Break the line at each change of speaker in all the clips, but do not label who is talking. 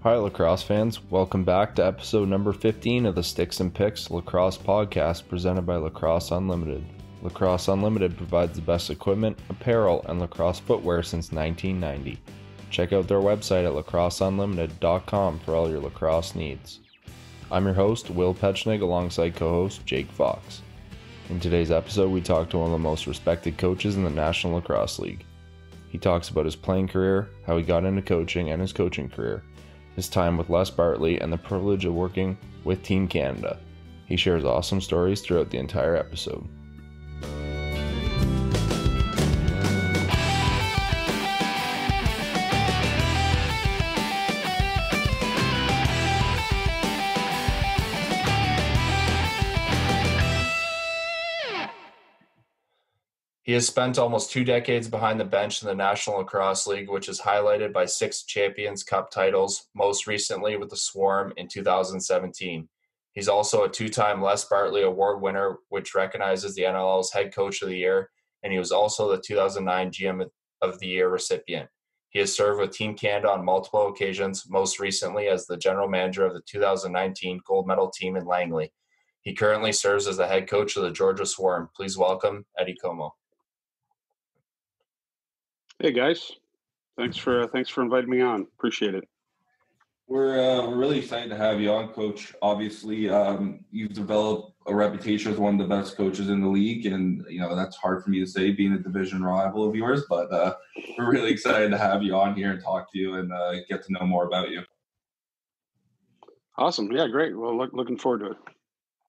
Hi, lacrosse fans. Welcome back to episode number 15 of the Sticks and Picks Lacrosse podcast presented by Lacrosse Unlimited. Lacrosse Unlimited provides the best equipment, apparel, and lacrosse footwear since 1990. Check out their website at lacrosseunlimited.com for all your lacrosse needs. I'm your host, Will Petchnig, alongside co-host Jake Fox. In today's episode, we talk to one of the most respected coaches in the National Lacrosse League. He talks about his playing career, how he got into coaching and his coaching career, his time with Les Bartley, and the privilege of working with Team Canada. He shares awesome stories throughout the entire episode. He has spent almost 2 decades behind the bench in the National Lacrosse League, which is highlighted by 6 Champions Cup titles, most recently with the Swarm in 2017. He's also a 2-time Les Bartley Award winner, which recognizes the NLL's Head Coach of the Year, and he was also the 2009 GM of the Year recipient. He has served with Team Canada on multiple occasions, most recently as the general manager of the 2019 gold medal team in Langley. He currently serves as the head coach of the Georgia Swarm. Please welcome Eddie Comeau.
Hey guys, thanks for inviting me on. Appreciate it.
We're really excited to have you on, Coach. Obviously, you've developed a reputation as one of the best coaches in the league, and that's hard for me to say, being a division rival of yours. But we're really excited to have you on here and talk to you and get to know more about you.
Awesome. Yeah, great. Well, looking forward to it.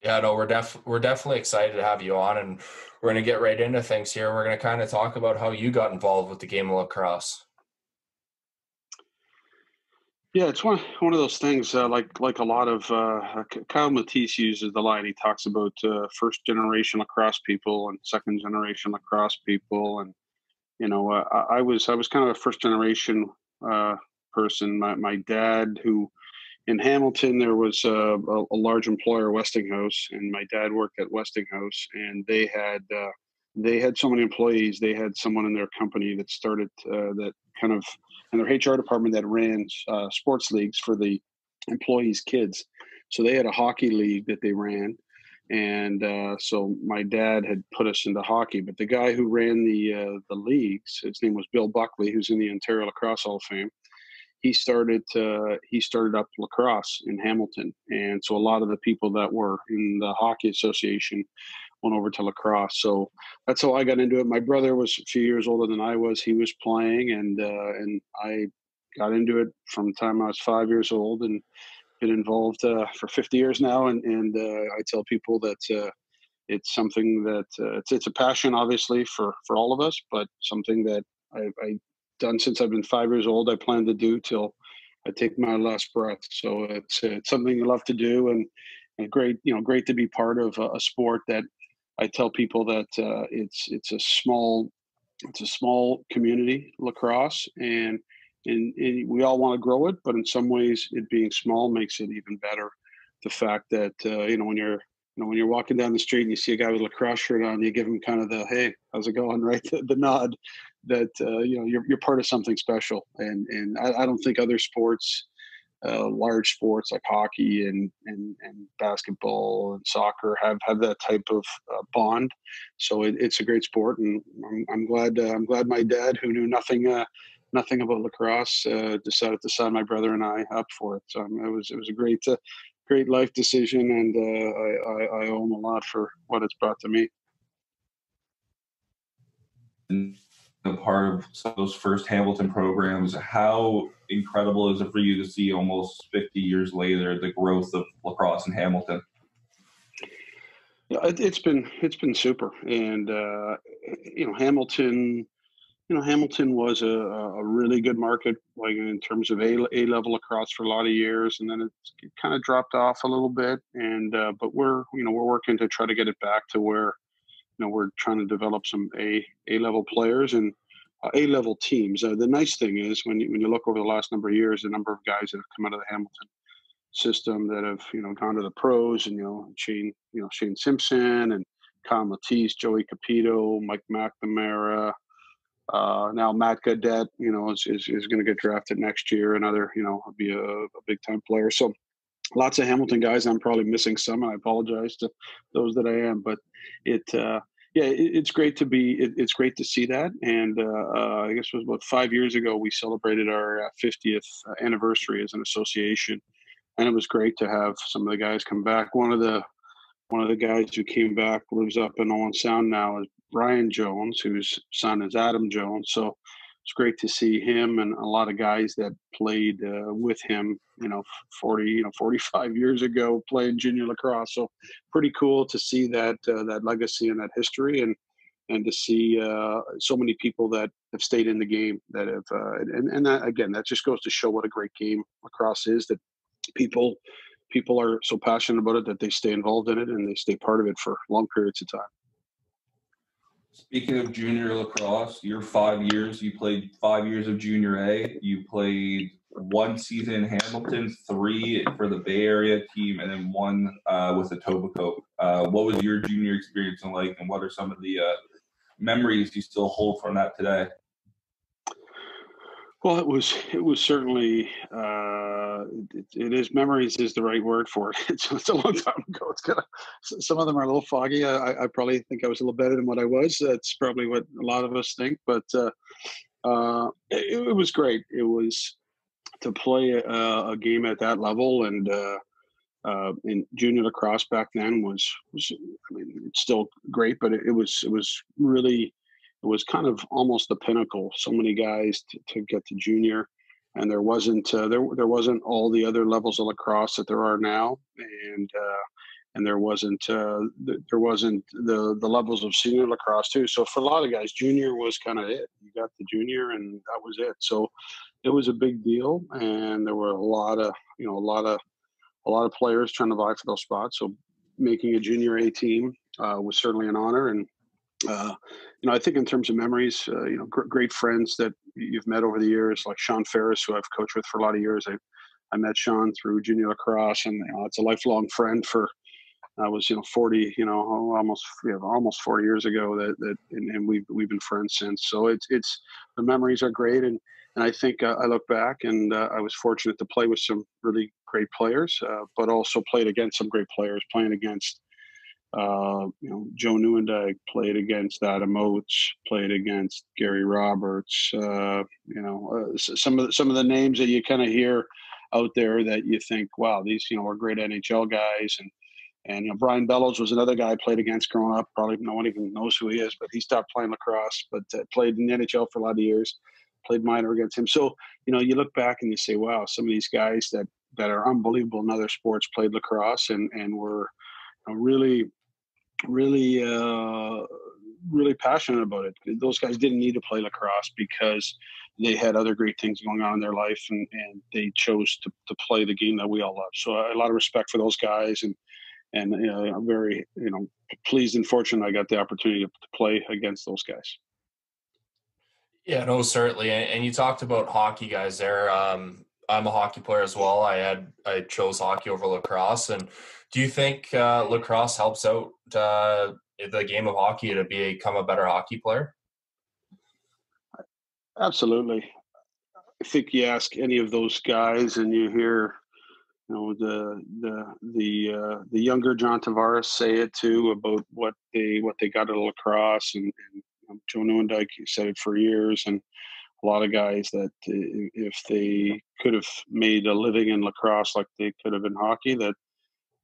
Yeah, no, we're definitely excited to have you on, and we're going to get right into things here. We're going to kind of talk about how you got involved with the game of lacrosse.
Yeah, it's one of those things. Like a lot of Kyle Matisse uses the line. He talks about first generation lacrosse people and second generation lacrosse people, and I was kind of a first generation person. My dad, who in Hamilton, there was a large employer, Westinghouse, and my dad worked at Westinghouse, and they had so many employees. They had someone in their company that started that kind of in their HR department that ran sports leagues for the employees' kids. So they had a hockey league that they ran, and so my dad had put us into hockey. But the guy who ran the leagues, his name was Bill Buckley, who's in the Ontario Lacrosse Hall of Fame. He started up lacrosse in Hamilton, and so a lot of the people that were in the hockey association went over to lacrosse. So that's how I got into it. My brother was a few years older than I was. He was playing, and I got into it from the time I was 5 years old, and been involved for 50 years now. And I tell people that it's something that it's a passion, obviously, for all of us, but something that I done since I've been 5 years old. I plan to do till I take my last breath. So it's something I love to do, and great to be part of a sport that I tell people that it's a small community, lacrosse, and we all want to grow it, but in some ways, it being small makes it even better. The fact that when you're walking down the street and you see a guy with a lacrosse shirt on, you give him kind of the "Hey, how's it going?" right, the nod. That you're part of something special, and I don't think other sports, large sports like hockey and basketball and soccer have that type of bond. So it's a great sport, and I'm glad my dad, who knew nothing about lacrosse, decided to sign my brother and I up for it. So it was a great life decision, and I owe him a lot for what it's brought to me.
And a part of some of those first Hamilton programs, how incredible is it for you to see almost 50 years later the growth of lacrosse in Hamilton?
Yeah, it's been super, and Hamilton was a really good market, like in terms of A level lacrosse for a lot of years, and then it kind of dropped off a little bit, and but we're working to try to get it back to where we're trying to develop some A level players and A level teams. The nice thing is when you look over the last number of years, the number of guys that have come out of the Hamilton system that have gone to the pros, and Shane Simpson and Kyle Matisse, Joey Capito, Mike McNamara, Now Matt Gaudette, is going to get drafted next year. Another, be a big time player. So lots of Hamilton guys. I'm probably missing some, and I apologize to those that I am. But it's great to it's great to see that. And I guess it was about 5 years ago we celebrated our 50th anniversary as an association, and it was great to have some of the guys come back. One of the guys who came back lives up in Owen Sound now is Brian Jones, whose son is Adam Jones. So it's great to see him and a lot of guys that played with him, 45 years ago playing junior lacrosse. So pretty cool to see that legacy and that history, and to see so many people that have stayed in the game that have, and that, again, that just goes to show what a great game lacrosse is, that people are so passionate about it that they stay involved in it and they stay part of it for long periods of time.
Speaking of junior lacrosse, your 5 years, you played 5 years of junior A. You played 1 season in Hamilton, 3 for the Bay Area team, and then 1 with Etobicoke. What was your junior experience like, and what are some of the memories you still hold from that today?
Well, it was certainly, it is, memories is the right word for it. It's a long time ago. It's kind of, some of them are a little foggy. I probably think I was a little better than what I was. That's probably what a lot of us think, but it was great. It was to play a game at that level, and in junior lacrosse back then was, I mean, it's still great, but it was really, it was kind of almost the pinnacle. So many guys to get to junior, and there wasn't there wasn't all the other levels of lacrosse that there are now, and there wasn't the levels of senior lacrosse too. So for a lot of guys, junior was kind of it. You got the junior, and that was it. So it was a big deal, and there were a lot of players trying to vie for those spots. So making a junior A team was certainly an honor. And I think in terms of memories, great friends that you've met over the years, like Sean Ferris, who I've coached with for a lot of years. I met Sean through junior lacrosse, and it's a lifelong friend. For I was 40, almost 40 years ago. And we've been friends since. So it's the memories are great, and I think I look back, and I was fortunate to play with some really great players, but also played against some great players. Playing against Joe Nieuwendyk, played against Adam Oates, played against Gary Roberts. Some of the names that you kind of hear out there that you think, wow, these are great NHL guys. And Brian Bellows was another guy I played against growing up. Probably no one even knows who he is, but he stopped playing lacrosse, but played in the NHL for a lot of years. Played minor against him. So you look back and you say, wow, some of these guys that are unbelievable in other sports played lacrosse and were really passionate about it. Those guys didn't need to play lacrosse because they had other great things going on in their life, and they chose to play the game that we all love. So a lot of respect for those guys, and I'm very pleased and fortunate I got the opportunity to play against those guys.
Yeah, no, certainly. And you talked about hockey guys there. I'm a hockey player as well. I chose hockey over lacrosse. And do you think lacrosse helps out the game of hockey to become a better hockey player?
Absolutely. I think you ask any of those guys, and you hear, the younger John Tavares say it too about what they got out of lacrosse, and Joe Nieuwendyk said it for years, and a lot of guys that if they could have made a living in lacrosse like they could have in hockey, that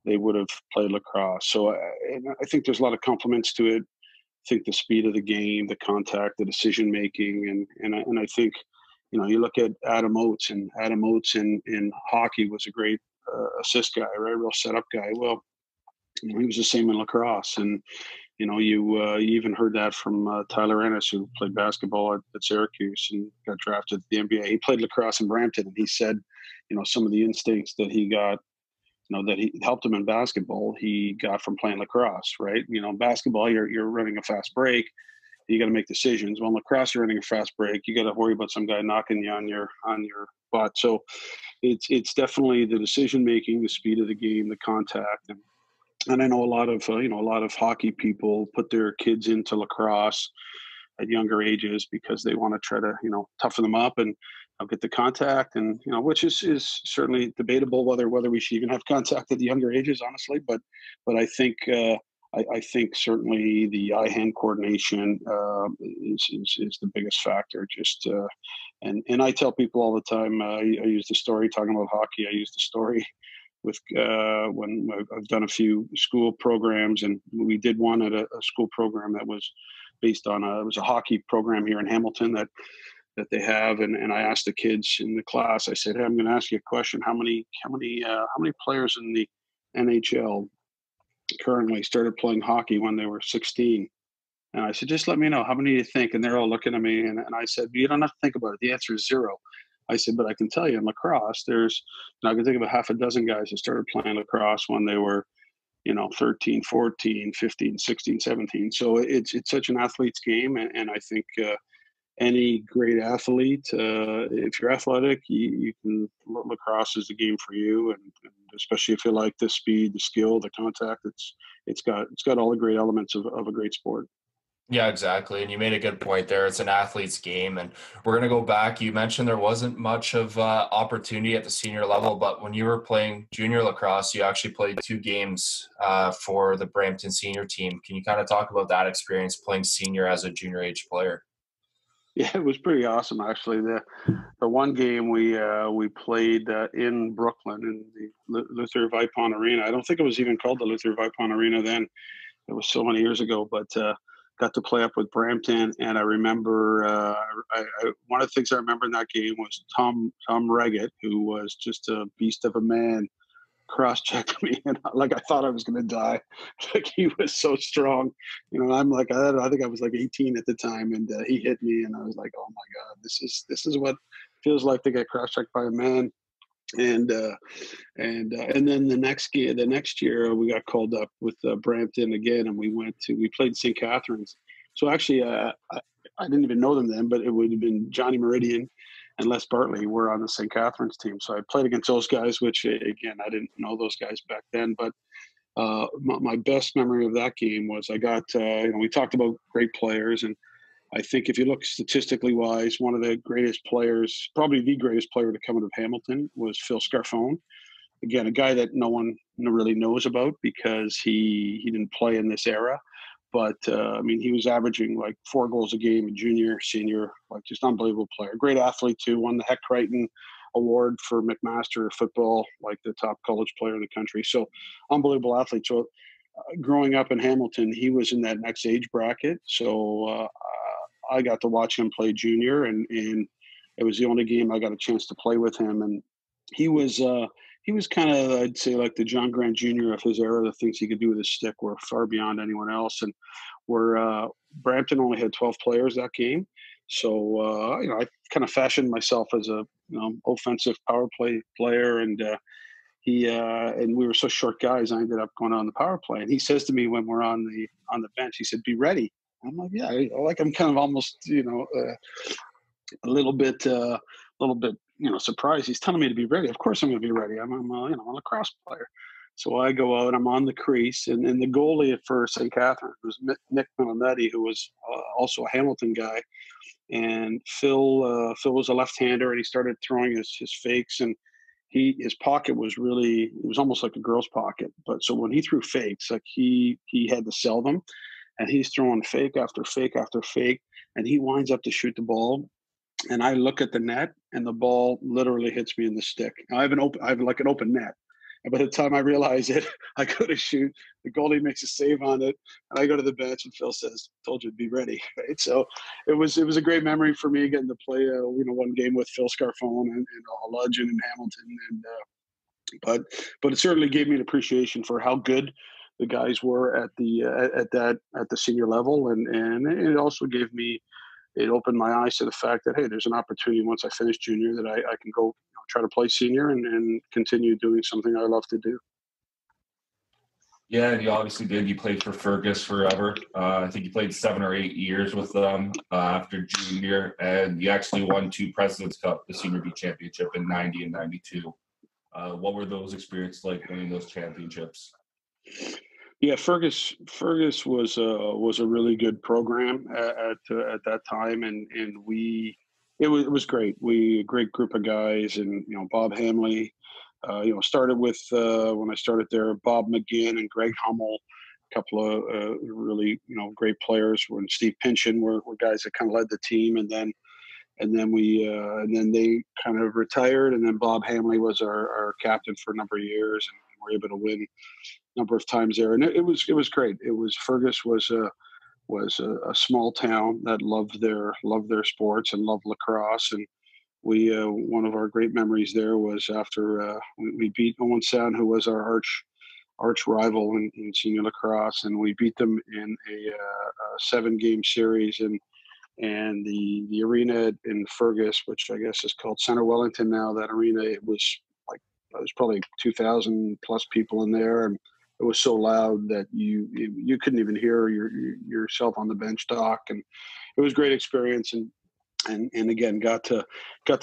they would have played lacrosse. So I think there's a lot of compliments to it. I think the speed of the game, the contact, the decision making, and I think you look at Adam Oates, and Adam Oates in hockey was a great assist guy, right? Real setup guy. Well, he was the same in lacrosse, and you even heard that from Tyler Ennis, who played basketball at Syracuse and got drafted to the NBA. He played lacrosse in Brampton, and he said, some of the instincts that he got, that he helped him in basketball, he got from playing lacrosse, right? Basketball, you're running a fast break, you got to make decisions. Well, in lacrosse, you're running a fast break, you got to worry about some guy knocking you on your butt. So it's definitely the decision making, the speed of the game, the contact, and I know a lot of hockey people put their kids into lacrosse at younger ages because they want to try to, toughen them up and get the contact, and which is certainly debatable whether we should even have contact at the younger ages, honestly. But I think I think certainly the eye-hand coordination is the biggest factor. And I tell people all the time. I use the story talking about hockey. I use the story with when I've done a few school programs, and we did one at a school program that was based on it was a hockey program here in Hamilton that they have, and I asked the kids in the class. I said, "Hey, I'm going to ask you a question. How many players in the NHL currently started playing hockey when they were 16?" And I said, "Just let me know. How many do you think?" And they're all looking at me, and I said, "You don't have to think about it. The answer is 0." I said, "But I can tell you in lacrosse, I can think of a half a dozen guys that started playing lacrosse when they were, 13, 14, 15, 16, 17. So it's such an athlete's game. And I think any great athlete, if you're athletic, you can, lacrosse is the game for you. And especially if you like the speed, the skill, the contact, it's got all the great elements of a great sport.
Yeah, exactly. And you made a good point there. It's an athlete's game. And we're going to go back. You mentioned there wasn't much of opportunity at the senior level, but when you were playing junior lacrosse, you actually played 2 games for the Brampton senior team. Can you kind of talk about that experience playing senior as a junior age player?
Yeah, it was pretty awesome, actually. The one game we played in Brooklyn in the Luther Vipon Arena. I don't think it was even called the Luther Vipon Arena then. It was so many years ago, but got to play up with Brampton. And I remember one of the things I remember in that game was Tom Reggett, who was just a beast of a man, cross-checked me, and like I thought I was going to die. Like he was so strong, I'm like, I think I was like 18 at the time, and he hit me, and I was like, oh my God, this is what it feels like to get cross-checked by a man. And then the next year we got called up with Brampton again, and we played St. Catharines. So actually, I didn't even know them then, but it would have been Johnny Meridian and Les Bartley were on the St. Catharines team. So I played against those guys, which again, I didn't know those guys back then. But my best memory of that game was I got, we talked about great players. And I think if you look statistically wise, one of the greatest players, probably the greatest player to come out of Hamilton, was Phil Scarfone. Again, a guy that no one really knows about because he didn't play in this era. But, he was averaging like 4 goals a game in junior, senior, like just unbelievable player. Great athlete, too. Won the Heck Crichton Award for McMaster football, like the top college player in the country. So unbelievable athlete. So growing up in Hamilton, he was in that next age bracket. So I got to watch him play junior, and it was the only game I got a chance to play with him. And he was kind of, I'd say, like the John Grant Jr. of his era. The things he could do with his stick were far beyond anyone else. And Brampton only had 12 players that game. So, I kind of fashioned myself as a, offensive power play player. And and we were so short guys, I ended up going on the power play. And he says to me when we're on the bench, he said, "Be ready." I'm like, yeah, I'm kind of almost, a little bit, surprised. He's telling me to be ready. Of course I'm going to be ready. I'm a lacrosse player. So I go out, I'm on the crease, and the goalie for St. Catharines was Nick Milanetti, who was also a Hamilton guy. And Phil was a left-hander, and he started throwing his fakes, and his pocket was it was almost like a girl's pocket. But so when he threw fakes, like he had to sell them, and he's throwing fake after fake after fake, and he winds up to shoot the ball. And I look at the net, and the ball literally hits me in the stick. Now, I have like an open net. And by the time I realize it, I go to shoot. The goalie makes a save on it, and I go to the bench, and Phil says, "Told you to be ready." Right. So it was a great memory for me getting to play one game with Phil Scarfone and a legend in Hamilton. And but it certainly gave me an appreciation for how good the guys were at the senior level, and it also it opened my eyes to the fact that, hey, there's an opportunity once I finish junior that I can go try to play senior and continue doing something I love to do.
Yeah, you obviously did. You played for Fergus forever. I think you played 7 or 8 years with them after junior, and you actually won 2 President's Cup, the Senior B Championship in 90 and 92. What were those experiences like winning those championships?
Yeah, Fergus was a really good program at that time, and it was great. We a great group of guys, and Bob Hamley, started with when I started there, Bob McGinn and Greg Hummel, a couple of really great players. When Steve Pinchin were guys that kind of led the team, and then they kind of retired, and then Bob Hamley was our captain for a number of years, and we were able to win number of times there, and it was great. It was Fergus was a small town that loved their sports and loved lacrosse, and we one of our great memories there was after we beat Owen Sound, who was our arch rival in senior lacrosse, and we beat them in a 7-game series, and the arena in Fergus, which I guess is called Center Wellington now, that arena, it was probably 2,000 plus people in there, and it was so loud that you couldn't even hear yourself on the bench talk, and it was a great experience, and again got to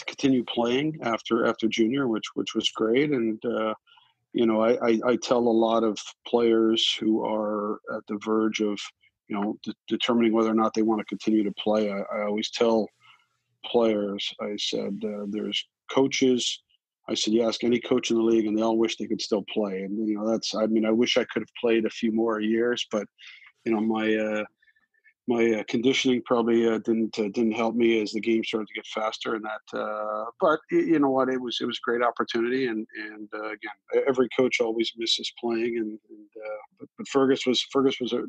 continue playing after junior, which was great, and I tell a lot of players who are at the verge of determining whether or not they want to continue to play. I always tell players, I said, there's coaches. I said, you ask any coach in the league, and they all wish they could still play. And I wish I could have played a few more years, but my conditioning probably didn't help me as the game started to get faster. And that, but you know what, it was a great opportunity. And again, every coach always misses playing. But Fergus was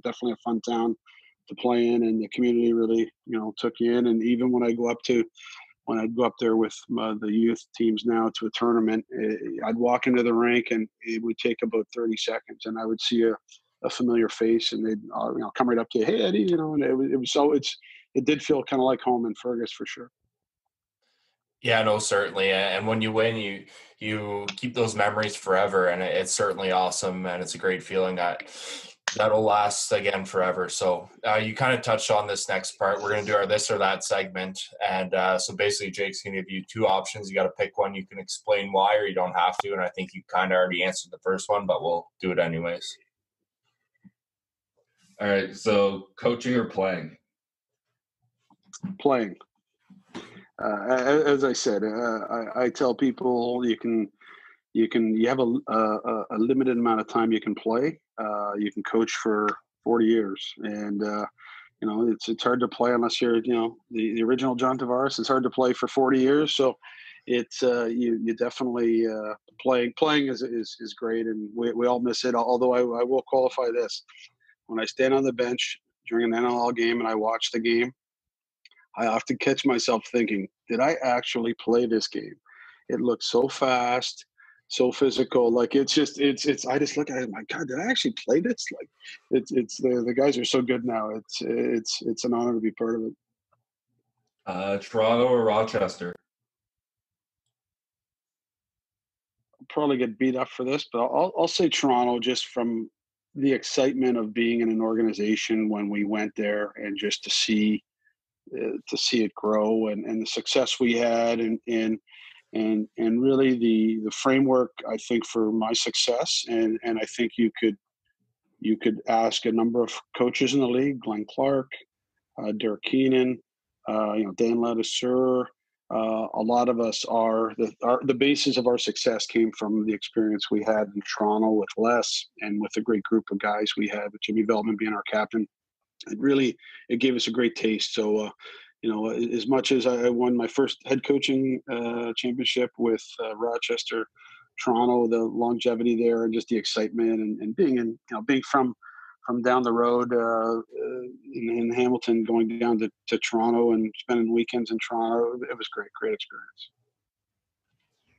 definitely a fun town to play in, and the community really took you in. And even when I'd go up there with the youth teams now to a tournament, I'd walk into the rink, and it would take about 30 seconds, and I would see a familiar face, and they'd come right up to you, hey Eddie, and it did feel kind of like home in Fergus for sure.
Yeah, no, certainly. And when you win, you keep those memories forever, and it's certainly awesome, and it's a great feeling that'll last again forever. So you kind of touched on this next part. We're going to do our this or that segment, and so basically Jake's going to give you two options. You got to pick one. You can explain why, or you don't have to, and I think you kind of already answered the first one, but we'll do it anyways.
All right, so coaching or playing?
Playing. As I said, I tell people you have a limited amount of time you can play. You can coach for 40 years, and it's hard to play unless you're the original John Tavares. It's hard to play for 40 years, so it's you definitely playing is great, and we all miss it. Although I will qualify this: when I stand on the bench during an NLL game and I watch the game, I often catch myself thinking, did I actually play this game? It looks so fast, so physical. Like I just look at it, my God, did I actually play this? Like it's the guys are so good now. It's an honor to be part of it.
Toronto or Rochester?
I'll probably get beat up for this, but I'll say Toronto, just from the excitement of being in an organization when we went there, and just to see it grow, and the success we had, and really the framework, I think, for my success, and I think you could ask a number of coaches in the league, Glenn Clark, Derek Keenan, Dan Ladouceur. A lot of us the basis of our success came from the experience we had in Toronto with Les, and with a great group of guys we had, with Jimmy Veltman being our captain. It gave us a great taste. So, as much as I won my first head coaching championship with Rochester, Toronto, the longevity there, and just the excitement, and being from down the road in Hamilton, going down to Toronto and spending weekends in Toronto, it was great experience.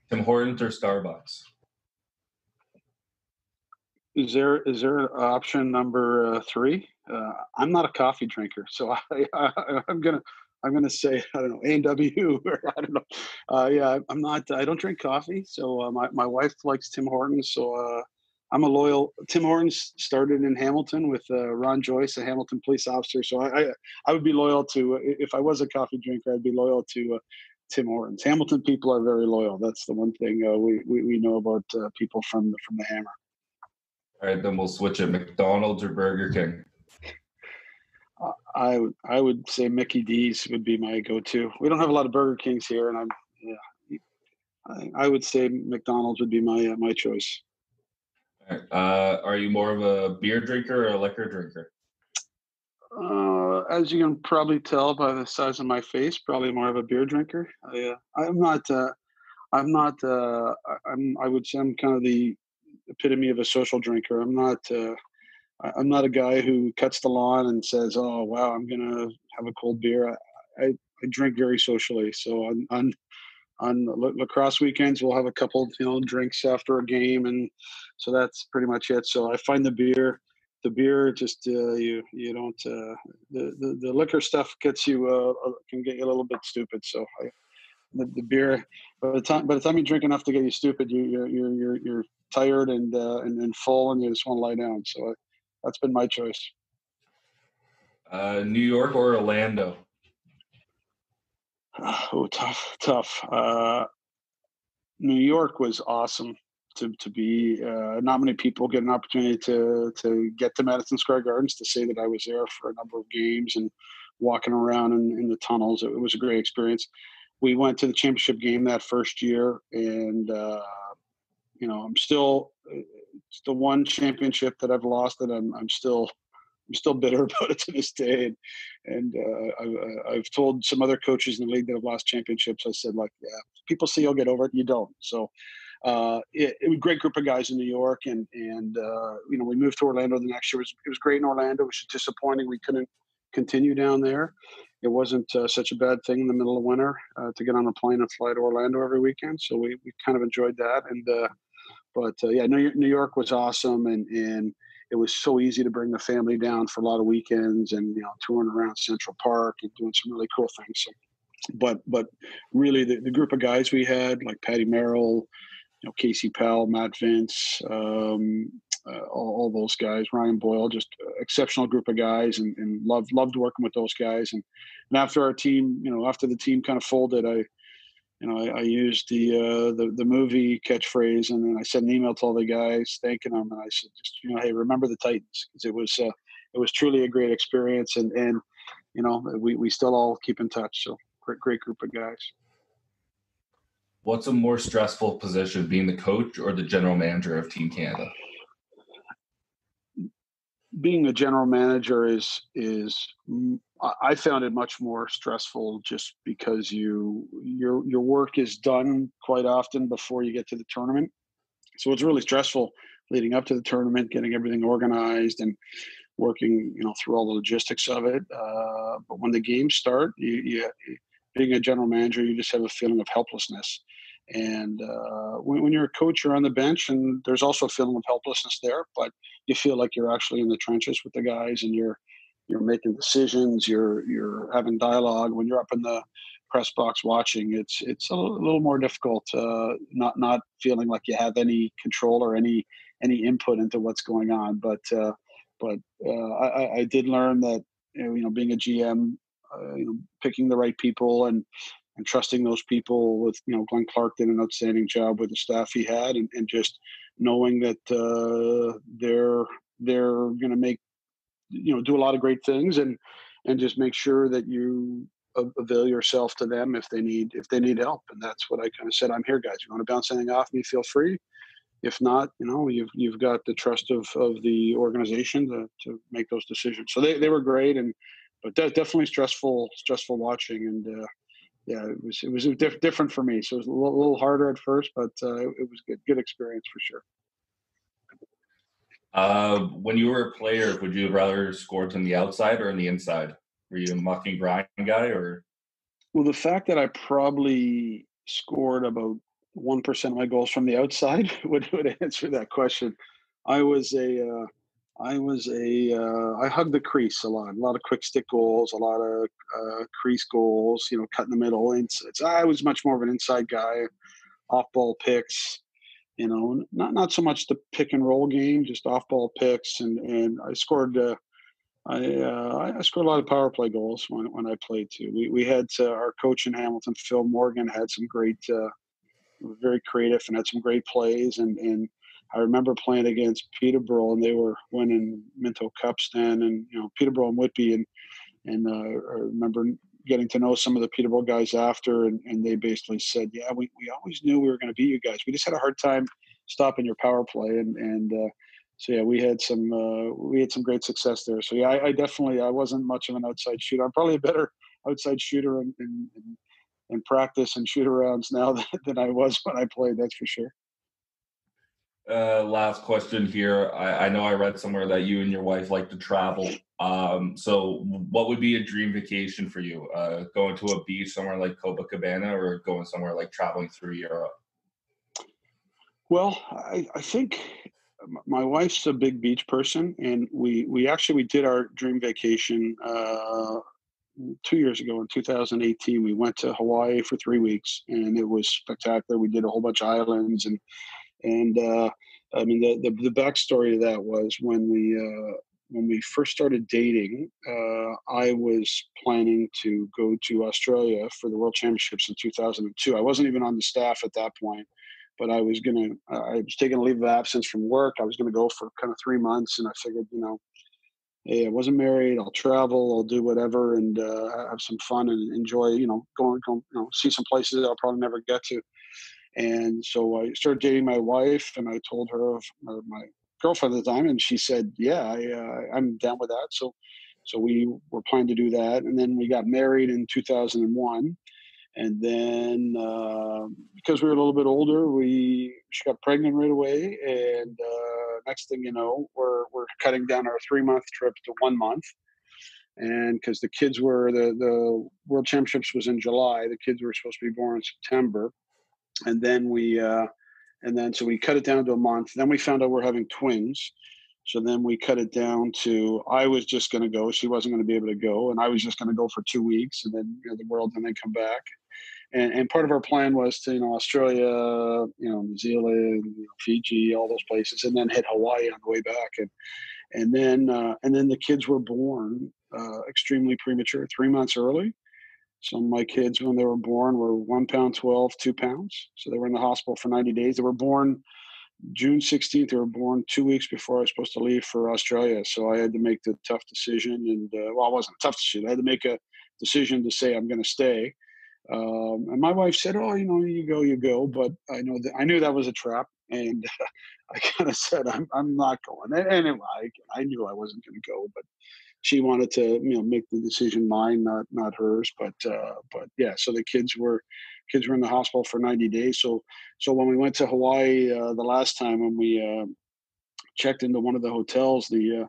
Tim Hortons or Starbucks?
Is there option number 3? I'm not a coffee drinker, so I'm gonna say, I don't know, A&W, or I don't know. Yeah, I'm not. I don't drink coffee, so my wife likes Tim Hortons, so I'm a loyal. Tim Hortons started in Hamilton with Ron Joyce, a Hamilton police officer, so I would be loyal to, if I was a coffee drinker, I'd be loyal to Tim Hortons. Hamilton people are very loyal. That's the one thing we know about people from the Hammer.
All right, then we'll switch it. McDonald's or Burger King?
I would say Mickey D's would be my go-to. We don't have a lot of Burger Kings here, and I would say McDonald's would be my choice.
All right. Are you more of a beer drinker or a liquor drinker?
As you can probably tell by the size of my face, probably more of a beer drinker. I'm not. I'm not. I would say I'm kind of the epitome of a social drinker. I'm not. I'm not a guy who cuts the lawn and says, "Oh, wow, I'm gonna have a cold beer." I drink very socially. So on lacrosse weekends, we'll have a couple, drinks after a game, and so that's pretty much it. So I find the beer just you don't the liquor stuff gets you can get you a little bit stupid. So the beer, by the time you drink enough to get you stupid, you're tired and full, and you just want to lie down. So that's been my choice.
New York or Orlando?
Oh, tough. New York was awesome to be. Not many people get an opportunity to get to Madison Square Gardens. To say that I was there for a number of games and walking around in the tunnels, it was a great experience. We went to the championship game that first year, and I'm still it's the one championship that I've lost that I'm still bitter about it to this day. And I've told some other coaches in the league that have lost championships. I said, like, yeah, people say you'll get over it, you don't. So it was a great group of guys in New York, and we moved to Orlando the next year. It was great in Orlando. It was just disappointing we couldn't continue down there. It wasn't such a bad thing in the middle of winter to get on a plane and fly to Orlando every weekend. So we kind of enjoyed that. And but New York was awesome, and it was so easy to bring the family down for a lot of weekends, and touring around Central Park and doing some really cool things. So, but really the group of guys we had, like Patty Merrill, Casey Powell, Matt Vince, all those guys, Ryan Boyle, just exceptional group of guys, and loved working with those guys. And after our team, after the team kind of folded, I used the movie catchphrase, and then I sent an email to all the guys thanking them, and I said, just hey, remember the Titans, because it was truly a great experience, and we still all keep in touch. So great group of guys.
What's a more stressful position, being the coach or the general manager of Team Canada?
Being the general manager is I found it much more stressful, just because your work is done quite often before you get to the tournament. So it's really stressful leading up to the tournament, getting everything organized and working, through all the logistics of it. But when the games start, you being a general manager, you just have a feeling of helplessness. And when you're a coach, you're on the bench, and there's also a feeling of helplessness there. But you feel like you're actually in the trenches with the guys, and you're making decisions. You're having dialogue. When you're up in the press box watching, it's a little more difficult. Not feeling like you have any control or any input into what's going on. But I did learn that being a GM, picking the right people and trusting those people with, Glenn Clark did an outstanding job with the staff he had, and just knowing that they're going to make, do a lot of great things, and just make sure that you avail yourself to them if they need help. And that's what I kind of said. I'm here, guys. You want to bounce anything off me, feel free. If not, you've got the trust of the organization to make those decisions. So they were great, but definitely stressful watching. And yeah, it was different for me. So it was a little harder at first, but it was good experience for
sure. When you were a player, would you have rather scored on the outside or on the inside? Were you a muck and grind guy, or?
Well, the fact that I probably scored about 1% of my goals from the outside would answer that question. I hugged the crease a lot of quick stick goals, a lot of crease goals, cut in the middle. And I was much more of an inside guy, off ball picks, not so much the pick and roll game, just off ball picks. And I scored, I scored a lot of power play goals when I played too. We had our coach in Hamilton, Phil Morgan, had some great, very creative, and had some great plays. And I remember playing against Peterborough, and they were winning Minto Cups then, and Peterborough and Whitby, and I remember getting to know some of the Peterborough guys after, and they basically said, yeah, we always knew we were going to beat you guys. We just had a hard time stopping your power play, and so yeah, we had some great success there. So yeah, I definitely, I wasn't much of an outside shooter. I'm probably a better outside shooter in practice and shoot arounds now than I was when I played. That's for sure.
Last question here. I know I read somewhere that you and your wife like to travel. So what would be a dream vacation for you? Going to a beach somewhere like Copacabana, or going somewhere like traveling through Europe?
Well, I think my wife's a big beach person, and we did our dream vacation 2 years ago in 2018. We went to Hawaii for 3 weeks, and it was spectacular. We did a whole bunch of islands, and I mean the backstory to that was when we first started dating, I was planning to go to Australia for the World Championships in 2002. I wasn't even on the staff at that point, but I was taking a leave of absence from work. I was gonna go for kind of 3 months, and I figured, hey, I wasn't married. I'll travel. I'll do whatever and have some fun and enjoy. Go see some places that I'll probably never get to. And so I started dating my wife, and I told her of my girlfriend at the time, and she said, "Yeah, I'm down with that." So we were planning to do that, and then we got married in 2001. And then because we were a little bit older, she got pregnant right away, and next thing you know, we're cutting down our 3-month trip to 1 month. And because the kids were the World Championships was in July, the kids were supposed to be born in September, and then so we cut it down to a month. Then we found out we're having twins. So then we cut it down to, I was just going to go. She wasn't going to be able to go. And I was just going to go for 2 weeks, and then the world, and then come back. And part of our plan was to, Australia, New Zealand, Fiji, all those places, and then hit Hawaii on the way back. And then the kids were born extremely premature, 3 months early. So my kids, when they were born, were 1 pound 12, 2 pounds. So they were in the hospital for 90 days. They were born June 16th. They were born 2 weeks before I was supposed to leave for Australia. So I had to make the tough decision. And it wasn't a tough decision. I had to make a decision to say I'm going to stay. And my wife said, "Oh, you go." But I knew that was a trap, and I kind of said, "I'm not going." And anyway, I knew I wasn't going to go, but she wanted to, make the decision mine, not hers. But yeah, so the kids were in the hospital for 90 days. So when we went to Hawaii the last time, when we checked into one of the hotels, the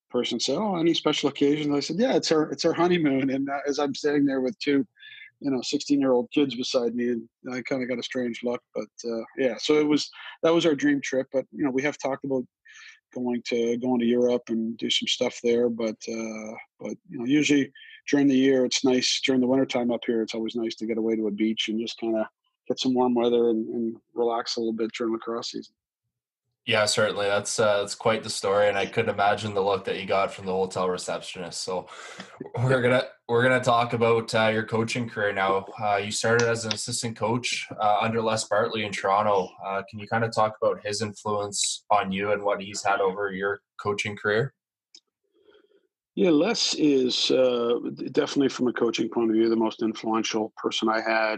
person said, "Oh, any special occasions?" I said, "Yeah, it's our honeymoon." And as I'm standing there with two 16-year-old kids beside me, and I kind of got a strange look. But yeah, so that was our dream trip. But we have talked about going to Europe and do some stuff there. But usually during the year, it's nice. During the wintertime up here, it's always nice to get away to a beach and just kind of get some warm weather and relax a little bit during lacrosse season.
Yeah, certainly. That's quite the story, and I couldn't imagine the look that you got from the hotel receptionist. So we're gonna talk about your coaching career now. You started as an assistant coach under Les Bartley in Toronto. Can you kind of talk about his influence on you and what he's had over your coaching career?
Yeah, Les is definitely, from a coaching point of view, the most influential person I had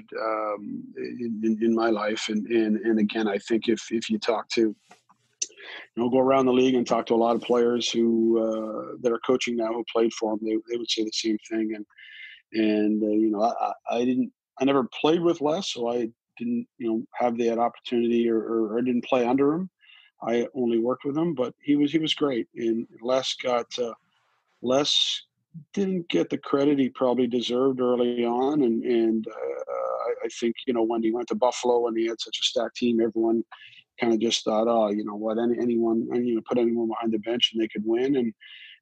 in my life. And again, I think if you talk to go around the league and talk to a lot of players who that are coaching now who played for him, they would say the same thing. I never played with Les, so I didn't have that opportunity, or didn't play under him. I only worked with him, but he was great. And Les didn't get the credit he probably deserved early on, and I think when he went to Buffalo and he had such a stacked team, everyone kind of just thought, oh, anyone, put anyone behind the bench and they could win.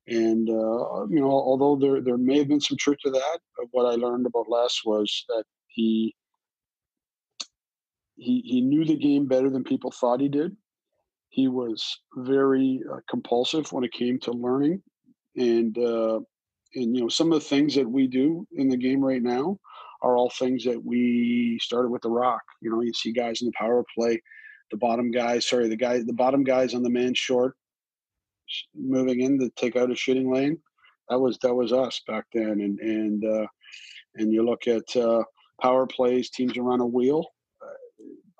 And although there may have been some truth to that, what I learned about Les was that he knew the game better than people thought he did. He was very compulsive when it came to learning, and some of the things that we do in the game right now are all things that we started with the Rock. You see guys in the power play the bottom guys. Sorry, the bottom guys on the man short moving in to take out a shooting lane. That was us back then. And you look at power plays, teams around a wheel.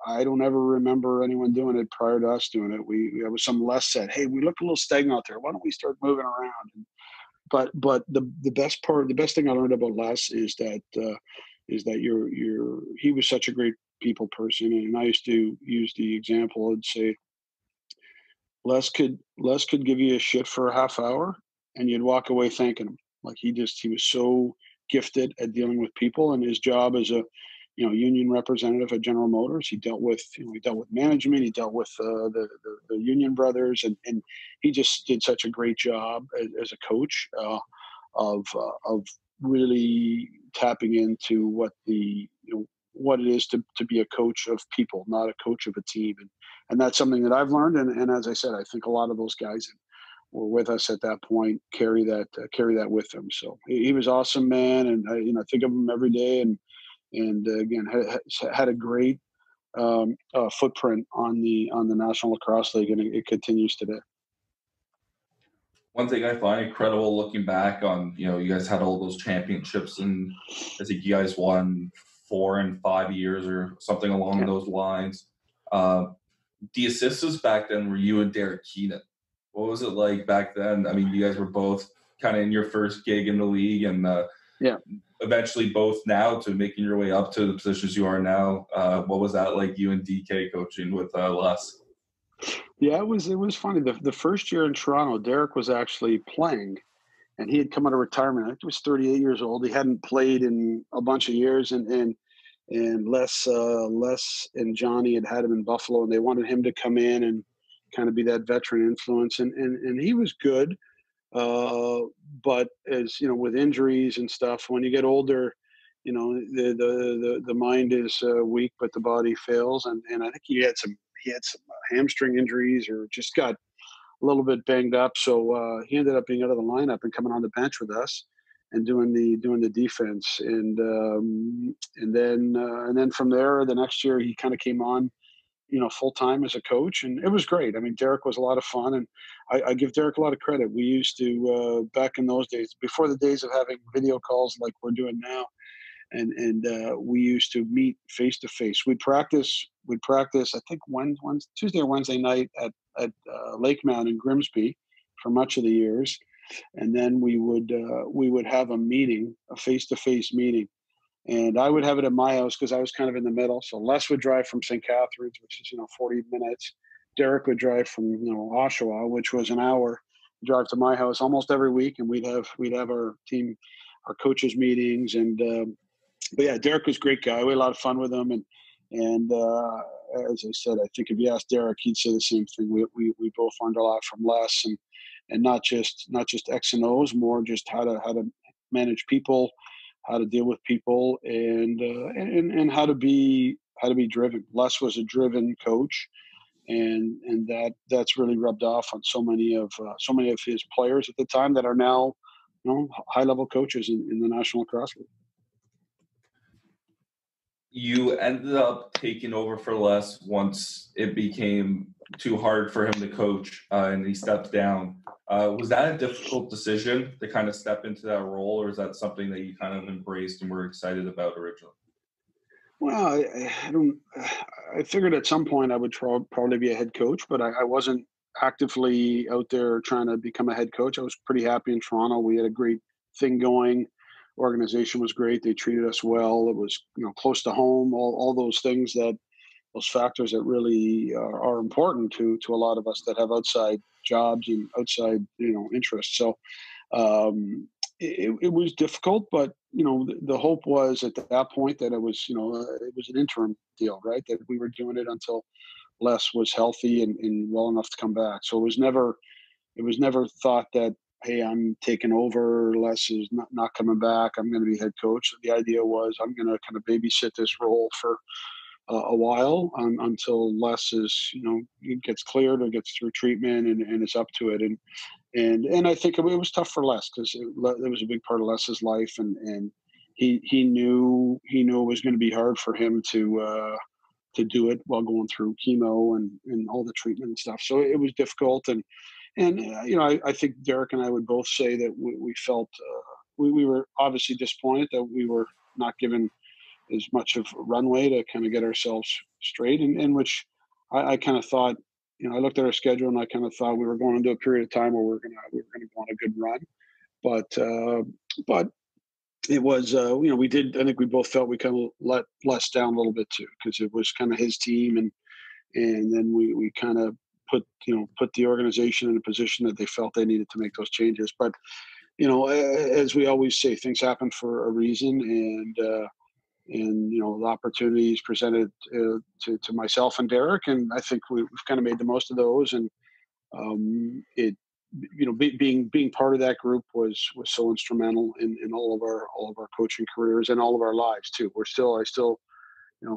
I don't ever remember anyone doing it prior to us doing it. There was some Les said, "Hey, we look a little stagnant out there. Why don't we start moving around?" But the best thing I learned about Les is that he was such a great people person, and I used to use the example and say Les could give you a shit for a half hour, and you'd walk away thanking him. Like he was so gifted at dealing with people, and his job as a union representative at General Motors. He dealt with management. He dealt with the union brothers, and he just did such a great job as a coach of really tapping into what what it is to be a coach of people, not a coach of a team, and that's something that I've learned. And as I said, I think a lot of those guys that were with us at that point carry that with them. So he was awesome, man, and I think of him every day, and again had a great footprint on the National Lacrosse League, and it continues today.
One thing I find incredible looking back on, you guys had all those championships, and I think you guys won 4 and 5 years or something along those lines. The assistants back then were you and Derek Keenan. What was it like back then? I mean, you guys were both kind of in your first gig in the league, and eventually both now to making your way up to the positions you are now. What was that like, you and DK coaching with Les?
Yeah, it was funny. The first year in Toronto, Derek was actually playing, and he had come out of retirement. I think he was 38 years old. He hadn't played in a bunch of years, and Les and Johnny had him in Buffalo, and they wanted him to come in and kind of be that veteran influence, and he was good. But as with injuries and stuff, when you get older, the mind is weak, but the body fails, and I think he had some hamstring injuries, or just got a little bit banged up. So he ended up being out of the lineup and coming on the bench with us and doing the defense. And then from there, the next year he kind of came on, full time as a coach, and it was great. I mean, Derek was a lot of fun, and I give Derek a lot of credit. We used to back in those days, before the days of having video calls like we're doing now, and we used to meet face to face. We'd practice. I think one Tuesday or Wednesday night at Lake Mount in Grimsby for much of the years, and then we would have a face to face meeting. And I would have it at my house because I was kind of in the middle. So Les would drive from St. Catharines, which is 40 minutes. Derek would drive from Oshawa, which was an hour. Drive to my house almost every week, and we'd have our team, our coaches meetings. And but yeah, Derek was a great guy. We had a lot of fun with him, and as I said, I think if you asked Derek, he'd say the same thing. We both learned a lot from Les, and not just X and O's, more just how to manage people, how to deal with people, and how to be driven. Les was a driven coach, and that's really rubbed off on so many of his players at the time that are now high level coaches in the National Lacrosse League.
You ended up taking over for Les once it became too hard for him to coach, and he stepped down. Was that a difficult decision to kind of step into that role, or is that something that you kind of embraced and were excited about originally?
Well, I figured at some point I would probably be a head coach, but I wasn't actively out there trying to become a head coach. I was pretty happy in Toronto. We had a great thing going. Organization was great. They treated us well. It was close to home. All those things, those factors that really are important to a lot of us that have outside jobs and outside interests. So it was difficult, but the hope was at that point that it was an interim deal, right? That we were doing it until Les was healthy and well enough to come back. So it was never thought that, hey, I'm taking over, Les is not coming back, I'm going to be head coach. The idea was I'm going to kind of babysit this role for a while until Les is gets cleared or gets through treatment and is up to it. And I think it was tough for Les because it was a big part of Les's life, and he knew it was going to be hard for him to do it while going through chemo and all the treatment and stuff. So it was difficult. And I think Derek and I would both say that we felt we were obviously disappointed that we were not given as much of a runway to kind of get ourselves straight, in which I kind of thought, I looked at our schedule and I kind of thought we were going into a period of time where we were gonna go on a good run, but it was, we did. I think we both felt we kind of let Les down a little bit too, because it was kind of his team, and then we kind of put the organization in a position that they felt they needed to make those changes. But as we always say, things happen for a reason, and the opportunities presented to myself and Derek, and I think we've kind of made the most of those. And being part of that group was so instrumental in all of our coaching careers and all of our lives too. I still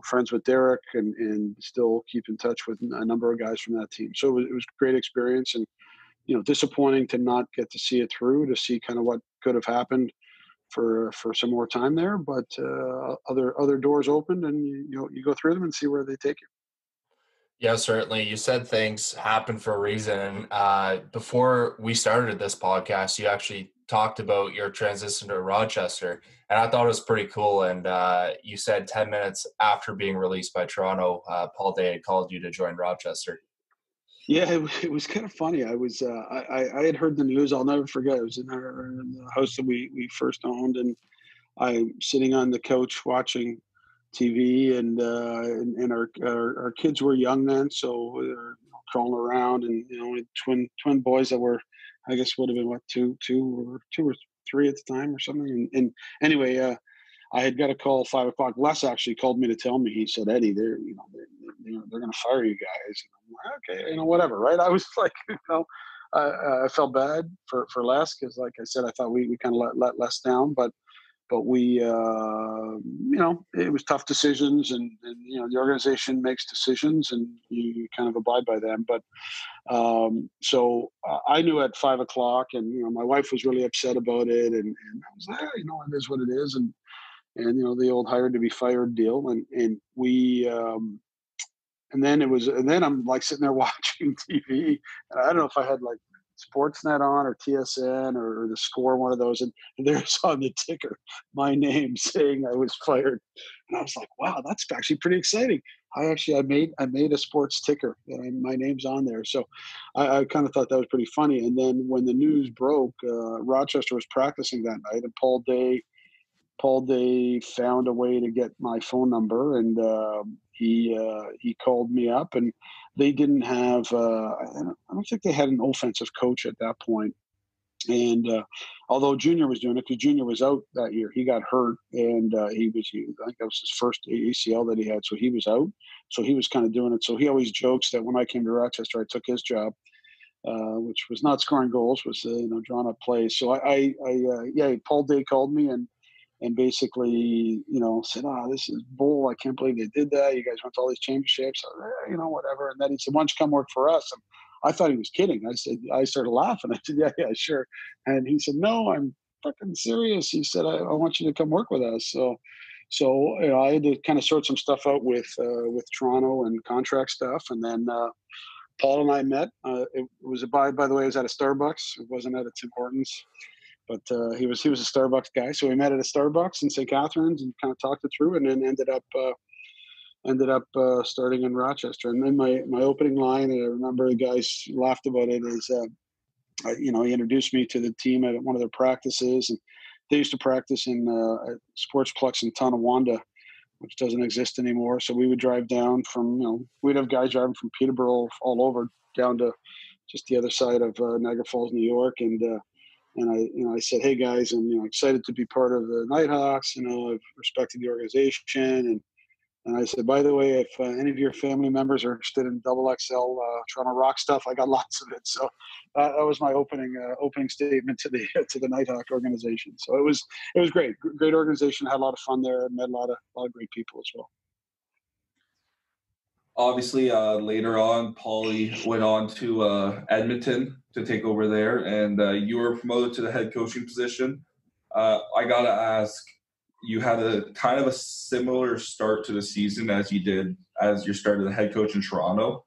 friends with Derek, and still keep in touch with a number of guys from that team. So it was a great experience, and disappointing to not get to see it through, to see kind of what could have happened for some more time there. But other doors opened, and you go through them and see where they take you.
Yeah, certainly. You said things happen for a reason. Before we started this podcast, you actually talked about your transition to Rochester, and I thought it was pretty cool. And you said 10 minutes after being released by Toronto, Paul Day had called you to join Rochester.
Yeah, it was kind of funny. I was I had heard the news. I'll never forget. It was in the house that we first owned, and I'm sitting on the couch watching TV, and our kids were young then, so we were crawling around, and twin boys that were, I guess, would have been what, two or three at the time or something. And anyway, I had got a call 5:00. Les actually called me to tell me. He said, "Eddie, they're going to fire you guys." And I'm like, okay, whatever, right? I was like, I felt bad for Les, because, like I said, I thought we kind of let Les down, but we, it was tough decisions, and the organization makes decisions, and you kind of abide by them. But so I knew at 5:00, and my wife was really upset about it, and I was like, it is what it is, and the old hired to be fired deal, and we. And then I'm like sitting there watching TV, and I don't know if I had like Sportsnet on or TSN or the Score, one of those, and there's on the ticker my name saying I was fired, and I was like, wow, that's actually pretty exciting. I made a sports ticker, and my name's on there, so I kind of thought that was pretty funny. And then when the news broke, Rochester was practicing that night, and Paul Day found a way to get my phone number, and he called me up, and they didn't have I don't think they had an offensive coach at that point. And although Junior was doing it, because Junior was out that year, he got hurt, and I think that was his first ACL that he had, so he was out. So he was kind of doing it. So he always jokes that when I came to Rochester, I took his job, which was not scoring goals, was drawing up plays. So Paul Day called me, and basically, said, this is bull. I can't believe they did that. You guys went to all these championships, whatever. And then he said, why don't you come work for us? And I thought he was kidding. I started laughing. I said, yeah, sure. And he said, no, I'm fucking serious. He said, I want you to come work with us. So I had to kind of sort some stuff out with Toronto and contract stuff. And then Paul and I met. It was by the way, it was at a Starbucks. It wasn't at a Tim Hortons. But he was a Starbucks guy, so we met at a Starbucks in St. Catharines and kind of talked it through, and then ended up starting in Rochester. And then my opening line, and I remember the guys laughed about it, is he introduced me to the team at one of their practices, and they used to practice in Sportsplex in Tonawanda, which doesn't exist anymore. So we would drive down from we'd have guys driving from Peterborough all over down to just the other side of Niagara Falls, New York, and I said, hey guys, I'm excited to be part of the Nighthawks. I've respected the organization, and I said, by the way, if any of your family members are interested in XXL Toronto Rock stuff, I got lots of it. So that was my opening statement to the Nighthawk organization. So it was great organization. Had a lot of fun there, and met a lot of great people as well.
Obviously, later on, Paulie went on to Edmonton to take over there, and you were promoted to the head coaching position. I got to ask, you had a kind of a similar start to the season as you did as you started the head coach in Toronto.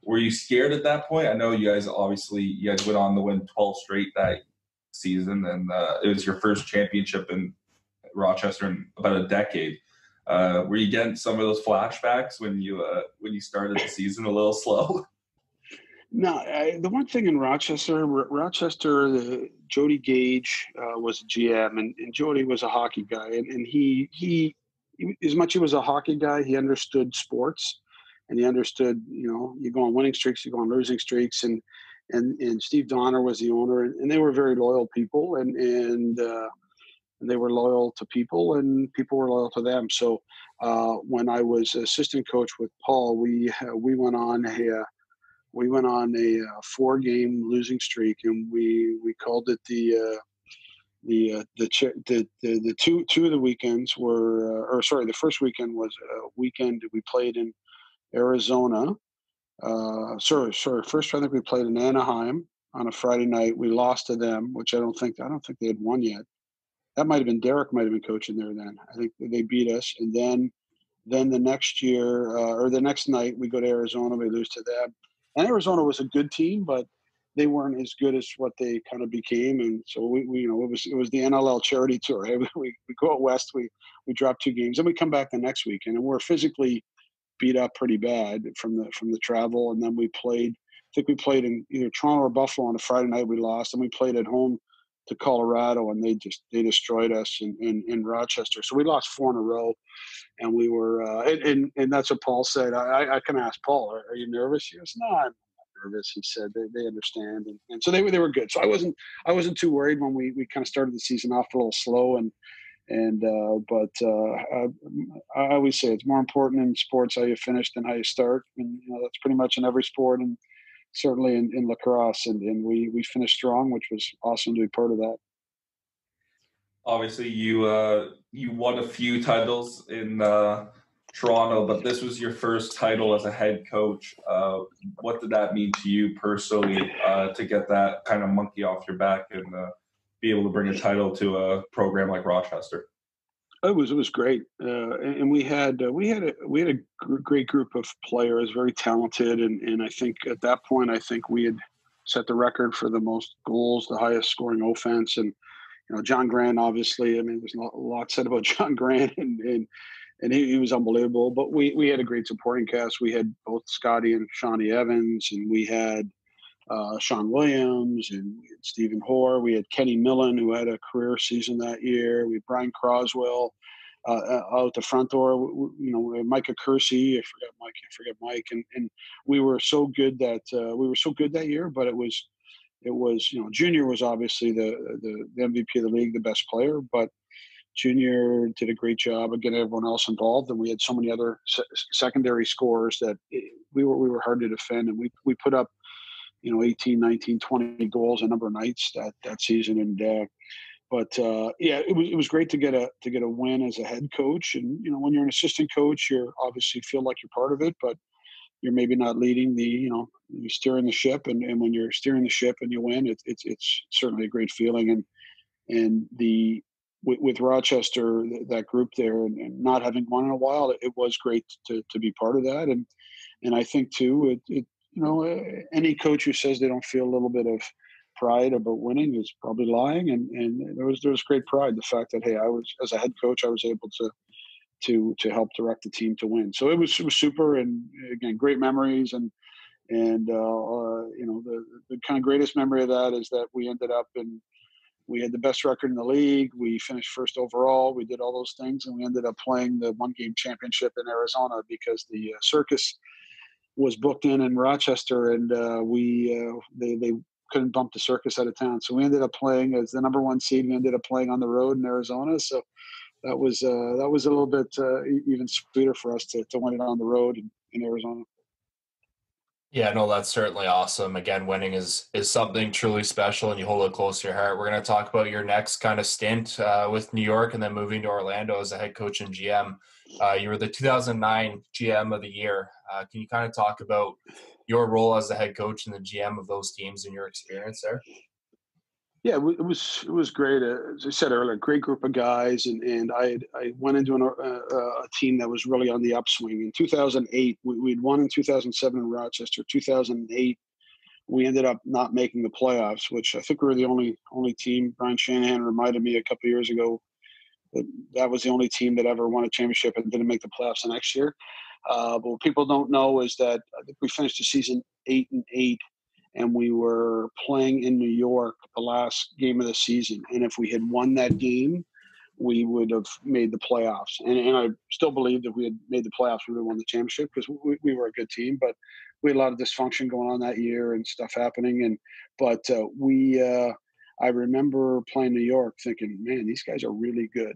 Were you scared at that point? I know you guys went on to win 12 straight that season, and it was your first championship in Rochester in about a decade. Were you getting some of those flashbacks when you started the season a little slow?
No, the one thing in Rochester, Jody Gage was GM, and Jody was a hockey guy, and he as much he was a hockey guy, he understood sports, and he understood, you go on winning streaks, you go on losing streaks, and Steve Donner was the owner, and they were very loyal people, and they were loyal to people, and people were loyal to them. So when I was assistant coach with Paul, we went on a 4-game losing streak, and we called it the two of the weekends were the first weekend was a weekend we played in Arizona. First I think we played in Anaheim on a Friday night. We lost to them, which I don't think they had won yet. That might have been Derek might have been coaching there then. I think they beat us, and then the next year or the next night we go to Arizona. We lose to them. And Arizona was a good team, but they weren't as good as what they kind of became. And so we it was the NLL charity tour. Right? We go out west, we drop 2 games, then we come back the next weekend, and we're physically beat up pretty bad from the travel. And then we played. I think we played in either Toronto or Buffalo on a Friday night. We lost, and we played at home to Colorado, and they destroyed us in Rochester. So we lost 4 in a row. And we were, and that's what Paul said. I can ask Paul, are you nervous? He goes, no, I'm not nervous. He said they understand, and so they were good. So I wasn't too worried when we kind of started the season off a little slow, but I always say it's more important in sports how you finish than how you start, and that's pretty much in every sport, and certainly in lacrosse. And we finished strong, which was awesome to be part of that.
Obviously, you won a few titles in Toronto, but this was your first title as a head coach. What did that mean to you personally to get that kind of monkey off your back and be able to bring a title to a program like Rochester?
It was great, and we had a great group of players, very talented, and I think at that point we had set the record for the most goals, the highest scoring offense, and John Grant, obviously. I mean, there's a lot said about John Grant, and he was unbelievable. But we had a great supporting cast. We had both Scotty and Shawnee Evans, and we had Sean Williams, and we had Stephen Hoare. We had Kenny Millen, who had a career season that year. We had Brian Croswell out the front door. Micah Kersey. I forget Mike. And we were so good that year. But it was Junior was obviously the MVP of the league, the best player, but Junior did a great job of getting everyone else involved, and we had so many other secondary scorers that we were hard to defend, and we put up 18, 19, 20 goals a number of nights that season. And it was great to get a win as a head coach. And when you're an assistant coach, you obviously feel like you're part of it, but you're maybe not leading you're steering the ship, and when you're steering the ship and you win, it's certainly a great feeling. And with Rochester, that group there, and not having won in a while, it was great to be part of that. And I think too, any coach who says they don't feel a little bit of pride about winning is probably lying. And there was great pride, the fact that, hey, I was, as a head coach, I was able to help direct the team to win. So it was super, and again, great memories. And the kind of greatest memory of that is that we ended up we had the best record in the league. We finished first overall. We did all those things, and we ended up playing the 1-game championship in Arizona because the circus was booked in Rochester, and they couldn't bump the circus out of town. So we ended up playing as the number 1 seed. We ended up playing on the road in Arizona. So that was a little bit even sweeter for us to win it on the road in Arizona.
Yeah, no, that's certainly awesome. Again, winning is something truly special, and you hold it close to your heart. We're going to talk about your next kind of stint with New York, and then moving to Orlando as a head coach and GM. You were the 2009 GM of the year. Can you kind of talk about your role as the head coach and the GM of those teams and your experience there?
Yeah, it was great. As I said earlier, great group of guys, and I went into a team that was really on the upswing. In 2008, we'd won in 2007 in Rochester. 2008, we ended up not making the playoffs, which I think we were the only team. Brian Shanahan reminded me a couple of years ago that that was the only team that ever won a championship and didn't make the playoffs the next year. But what people don't know is that I think we finished the season 8-8, and we were playing in New York the last game of the season. And if we had won that game, we would have made the playoffs. And I still believe that we had made the playoffs, we would have won the championship because we were a good team. But we had a lot of dysfunction going on that year and stuff happening. But I remember playing New York thinking, man, these guys are really good.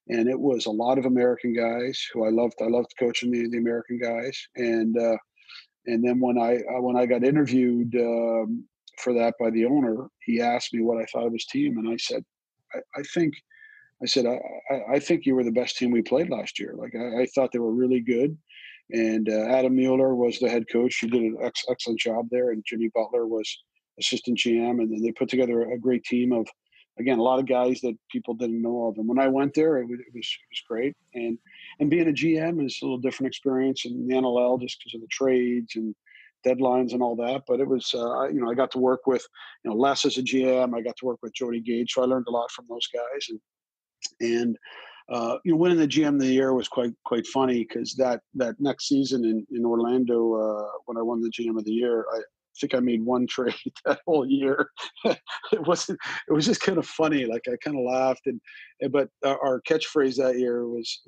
And it was a lot of American guys who I loved. I loved coaching the American guys. And then when I got interviewed for that by the owner, he asked me what I thought of his team, and I said, I think you were the best team we played last year. Like I thought they were really good, and Adam Mueller was the head coach. He did an excellent job there, and Jimmy Butler was assistant GM, and then they put together a great team of, again, a lot of guys that people didn't know of. And when I went there, it was great. And being a GM is a little different experience in the NLL just because of the trades and deadlines and all that. But it was, I got to work with, Les as a GM. I got to work with Jody Gage, so I learned a lot from those guys. And winning the GM of the year was quite funny because that next season in Orlando, when I won the GM of the year, I think I made one trade that whole year. It was just kind of funny. Like I kind of laughed, but our catchphrase that year was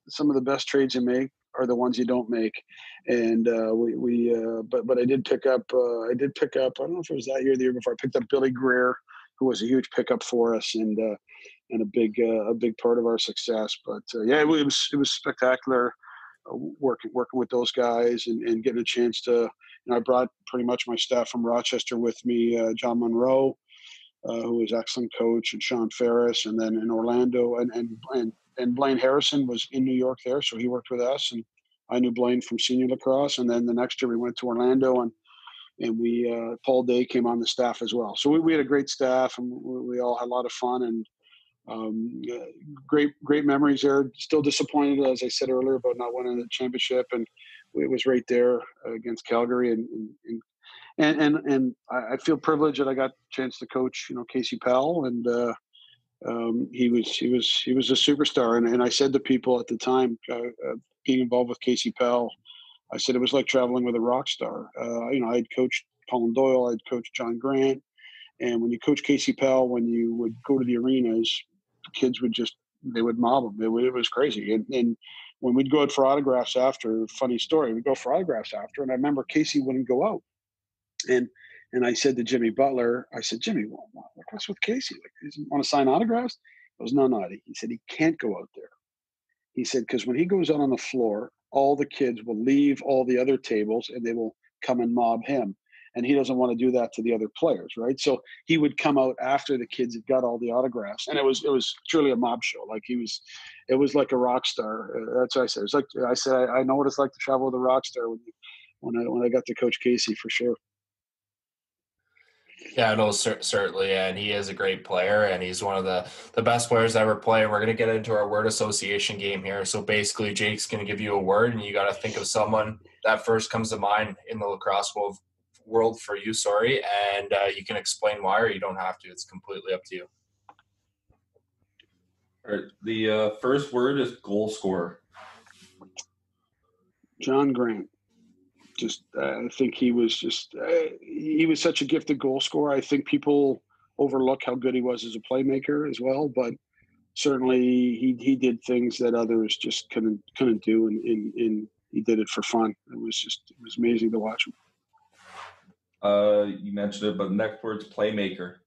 some of the best trades you make are the ones you don't make. And but I did pick up, I don't know if it was that year or the year before, I picked up Billy Greer, who was a huge pickup for us and a big part of our success. But it was spectacular working with those guys and getting a chance to. I brought pretty much my staff from Rochester with me, John Monroe, who was excellent coach, and Sean Ferris, and then in Orlando, and Blaine Harrison was in New York there, so he worked with us, and I knew Blaine from senior lacrosse. And then the next year we went to Orlando, and we Paul Day came on the staff as well. So we had a great staff, and we all had a lot of fun, and great memories there. Still disappointed, as I said earlier, about not winning the championship, and it was right there against Calgary, and I feel privileged that I got a chance to coach, Casey Powell, and he was a superstar. And I said to people at the time, being involved with Casey Powell, I said it was like traveling with a rock star. I'd coached Colin Doyle, I'd coached John Grant, and when you coach Casey Powell, when you would go to the arenas, kids they would mob him. It was crazy. And when we'd go out for autographs after, funny story, we'd go for autographs after, and I remember Casey wouldn't go out. And I said to Jimmy Butler, I said, Jimmy, what's with Casey? Like, does he want to sign autographs? He goes, no. He said, he can't go out there. He said, because when he goes out on the floor, all the kids will leave all the other tables and they will come and mob him. And he doesn't want to do that to the other players, right? So he would come out after the kids had got all the autographs, and it was truly a mob show. Like it was like a rock star. That's what I said. It was like I said, I know what it's like to travel with a rock star when I got to coach Casey, for sure.
Yeah, no, certainly, and he is a great player, and he's one of the best players to ever play. We're going to get into our word association game here. So basically, Jake's going to give you a word, and you got to think of someone that first comes to mind in the lacrosse world for you, and you can explain why, or you don't have to. It's completely up to you.
All right, the first word is goal scorer.
John Grant. I think he was such a gifted goal scorer. I think people overlook how good he was as a playmaker as well, but certainly he did things that others just couldn't do, and he did it for fun. It was amazing to watch him.
You mentioned it, but next word's playmaker.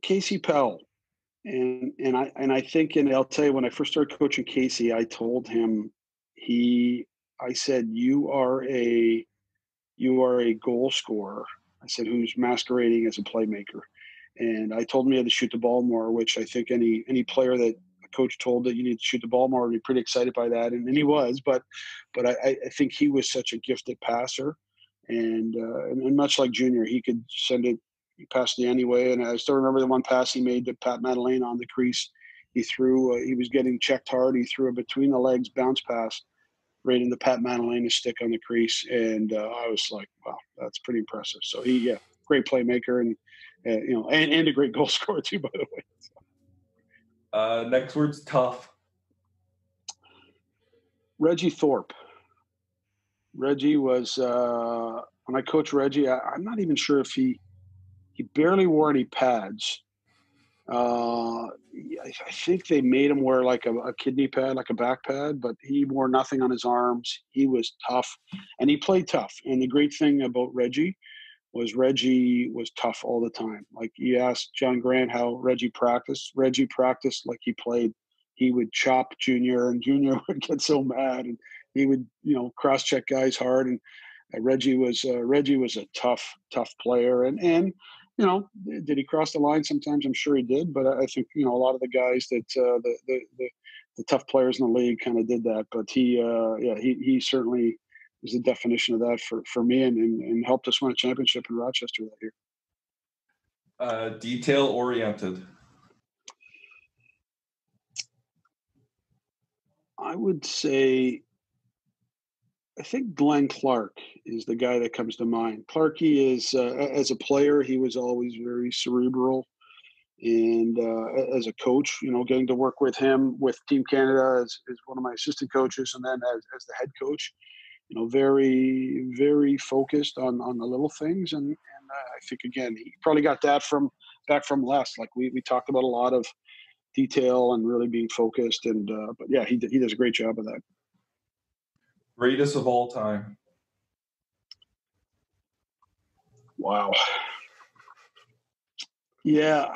Casey Powell. And I think, and I'll tell you, when I first started coaching Casey, I told him, I said, you are a goal scorer. I said, who's masquerading as a playmaker. And I told him he had to shoot the ball more, which I think any player that a coach told that you need to shoot the ball more would be pretty excited by that. And he was, but I think he was such a gifted passer And much like Junior, he could send it past the anyway. And I still remember the one pass he made to Pat Madeleine on the crease. He threw. He was getting checked hard. He threw a between the legs bounce pass right into Pat Madeleine stick on the crease, and I was like, wow, that's pretty impressive. So great playmaker, and and a great goal scorer too, by the way.
Next word's tough.
Reggie Thorpe. Reggie was when I coached Reggie. I'm not even sure if he barely wore any pads. I think they made him wear like a kidney pad, like a back pad, but he wore nothing on his arms. He was tough, and he played tough. And the great thing about Reggie was tough all the time. Like, you asked John Grant how Reggie practiced. Reggie practiced like he played. He would chop Junior, and Junior would get so mad, and he would, cross-check guys hard. And Reggie was a tough player, and did he cross the line sometimes? I'm sure he did, but I think a lot of the guys that the tough players in the league kind of did that. But he certainly was the definition of that for me, and helped us win a championship in Rochester that
year. Detail oriented.
I would say, I think Glenn Clark is the guy that comes to mind. Clarkie is, as a player, he was always very cerebral. And as a coach, getting to work with him with Team Canada as one of my assistant coaches, and then as the head coach, very, very focused on the little things. And I think, again, he probably got that back from Les. Like, we talked about a lot of detail and really being focused. And but yeah, he does a great job of that.
Greatest of all time.
Wow. Yeah.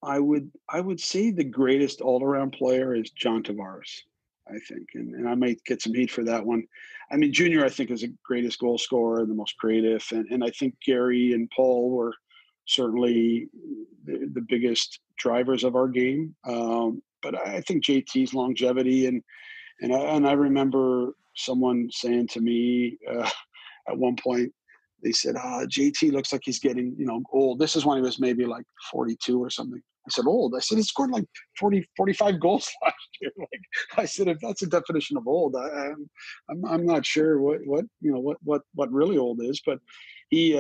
I would say the greatest all-around player is John Tavares, I think. And I might get some heat for that one. I mean, Junior, I think, is the greatest goal scorer and the most creative. And I think Gary and Paul were certainly the biggest drivers of our game. But I think JT's longevity, and I remember someone saying to me at one point, they said, JT looks like he's getting, old. This is when he was maybe like 42 or something. I said, old? I said, he scored like 40, 45 goals last year. Like, I said, if that's a definition of old, I'm not sure what really old is. But he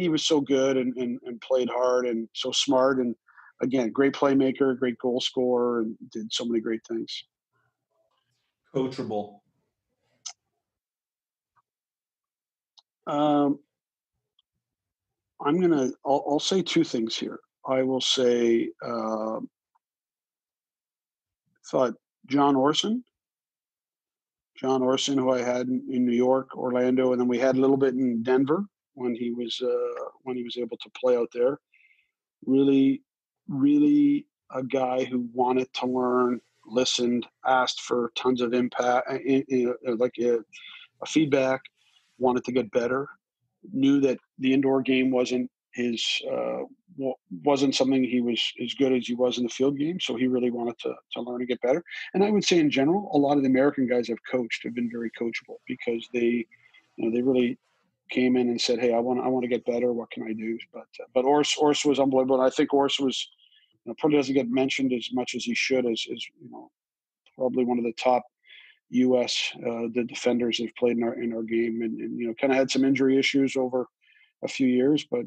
was so good and played hard and so smart. And again, great playmaker, great goal scorer, and did so many great things.
Coachable.
I'll say two things here. I will say, thought John Orson, who I had in New York, Orlando, and then we had a little bit in Denver when he was able to play out there. Really, really a guy who wanted to learn, listened, asked for tons of impact, like a feedback, wanted to get better, knew that the indoor game wasn't something he was as good as he was in the field game. So he really wanted to learn and get better. And I would say in general, a lot of the American guys I've coached have been very coachable, because they really came in and said, hey, I want to get better. What can I do? But Ors was unbelievable. And I think Ors was, probably doesn't get mentioned as much as he should, as probably one of the top U.S. The defenders that have played in our game, and kind of had some injury issues over a few years, but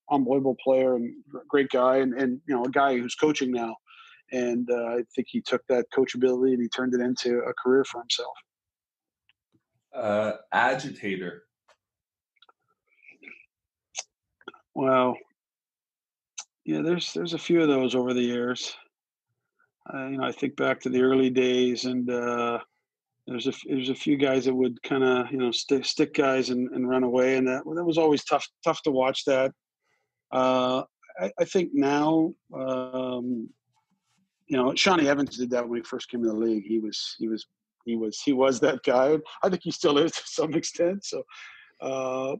unbelievable player and great guy, and a guy who's coaching now, and I think he took that coachability and he turned it into a career for himself.
Agitator.
Well, yeah, there's a few of those over the years. I think back to the early days, and there's a few guys that would kind of stick guys and run away, and that was always tough to watch that. I think now, Shawnee Evans did that when he first came in the league. He was that guy. I think he still is to some extent. So,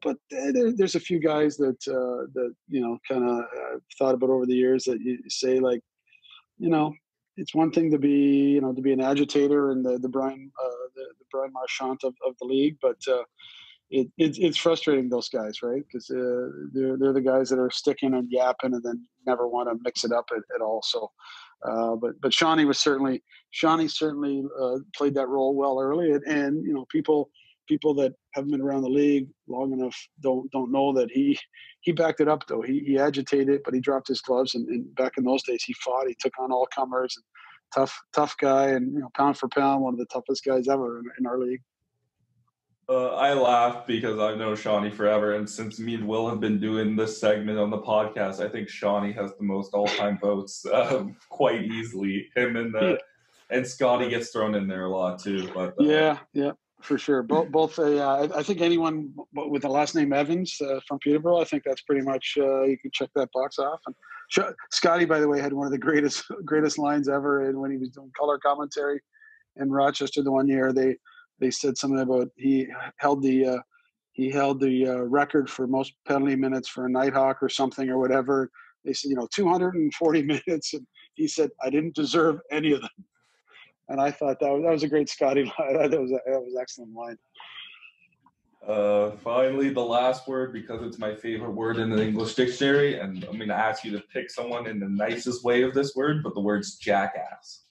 but there's a few guys that kind of thought about over the years that you say, like, it's one thing to be an agitator and the Brian Marchant of the league, but it's frustrating, those guys, right? Because they're the guys that are sticking and yapping and then never want to mix it up at all. So, but Shawnee certainly played that role well early, and people that haven't been around the league long enough don't know that he backed it up though. He agitated, but he dropped his gloves, and back in those days he fought. He took on all comers, and tough guy, and pound for pound one of the toughest guys ever in our league.
I laugh because I've known Shawnee forever, and since me and Will have been doing this segment on the podcast, I think Shawnee has the most all-time votes quite easily. Him and Scotty gets thrown in there a lot too. But
yeah, for sure. Both. I think anyone with the last name Evans from Peterborough, I think that's pretty much you can check that box off. And Scotty, by the way, had one of the greatest lines ever, and when he was doing color commentary in Rochester the one year, they said something about he held the record for most penalty minutes for a Nighthawk or something or whatever. They said 240 minutes, and he said, I didn't deserve any of them. And I thought that was a great Scotty line. That was an excellent line.
Finally, the last word, because it's my favorite word in the English dictionary, and I'm going to ask you to pick someone in the nicest way of this word, but the word's jackass.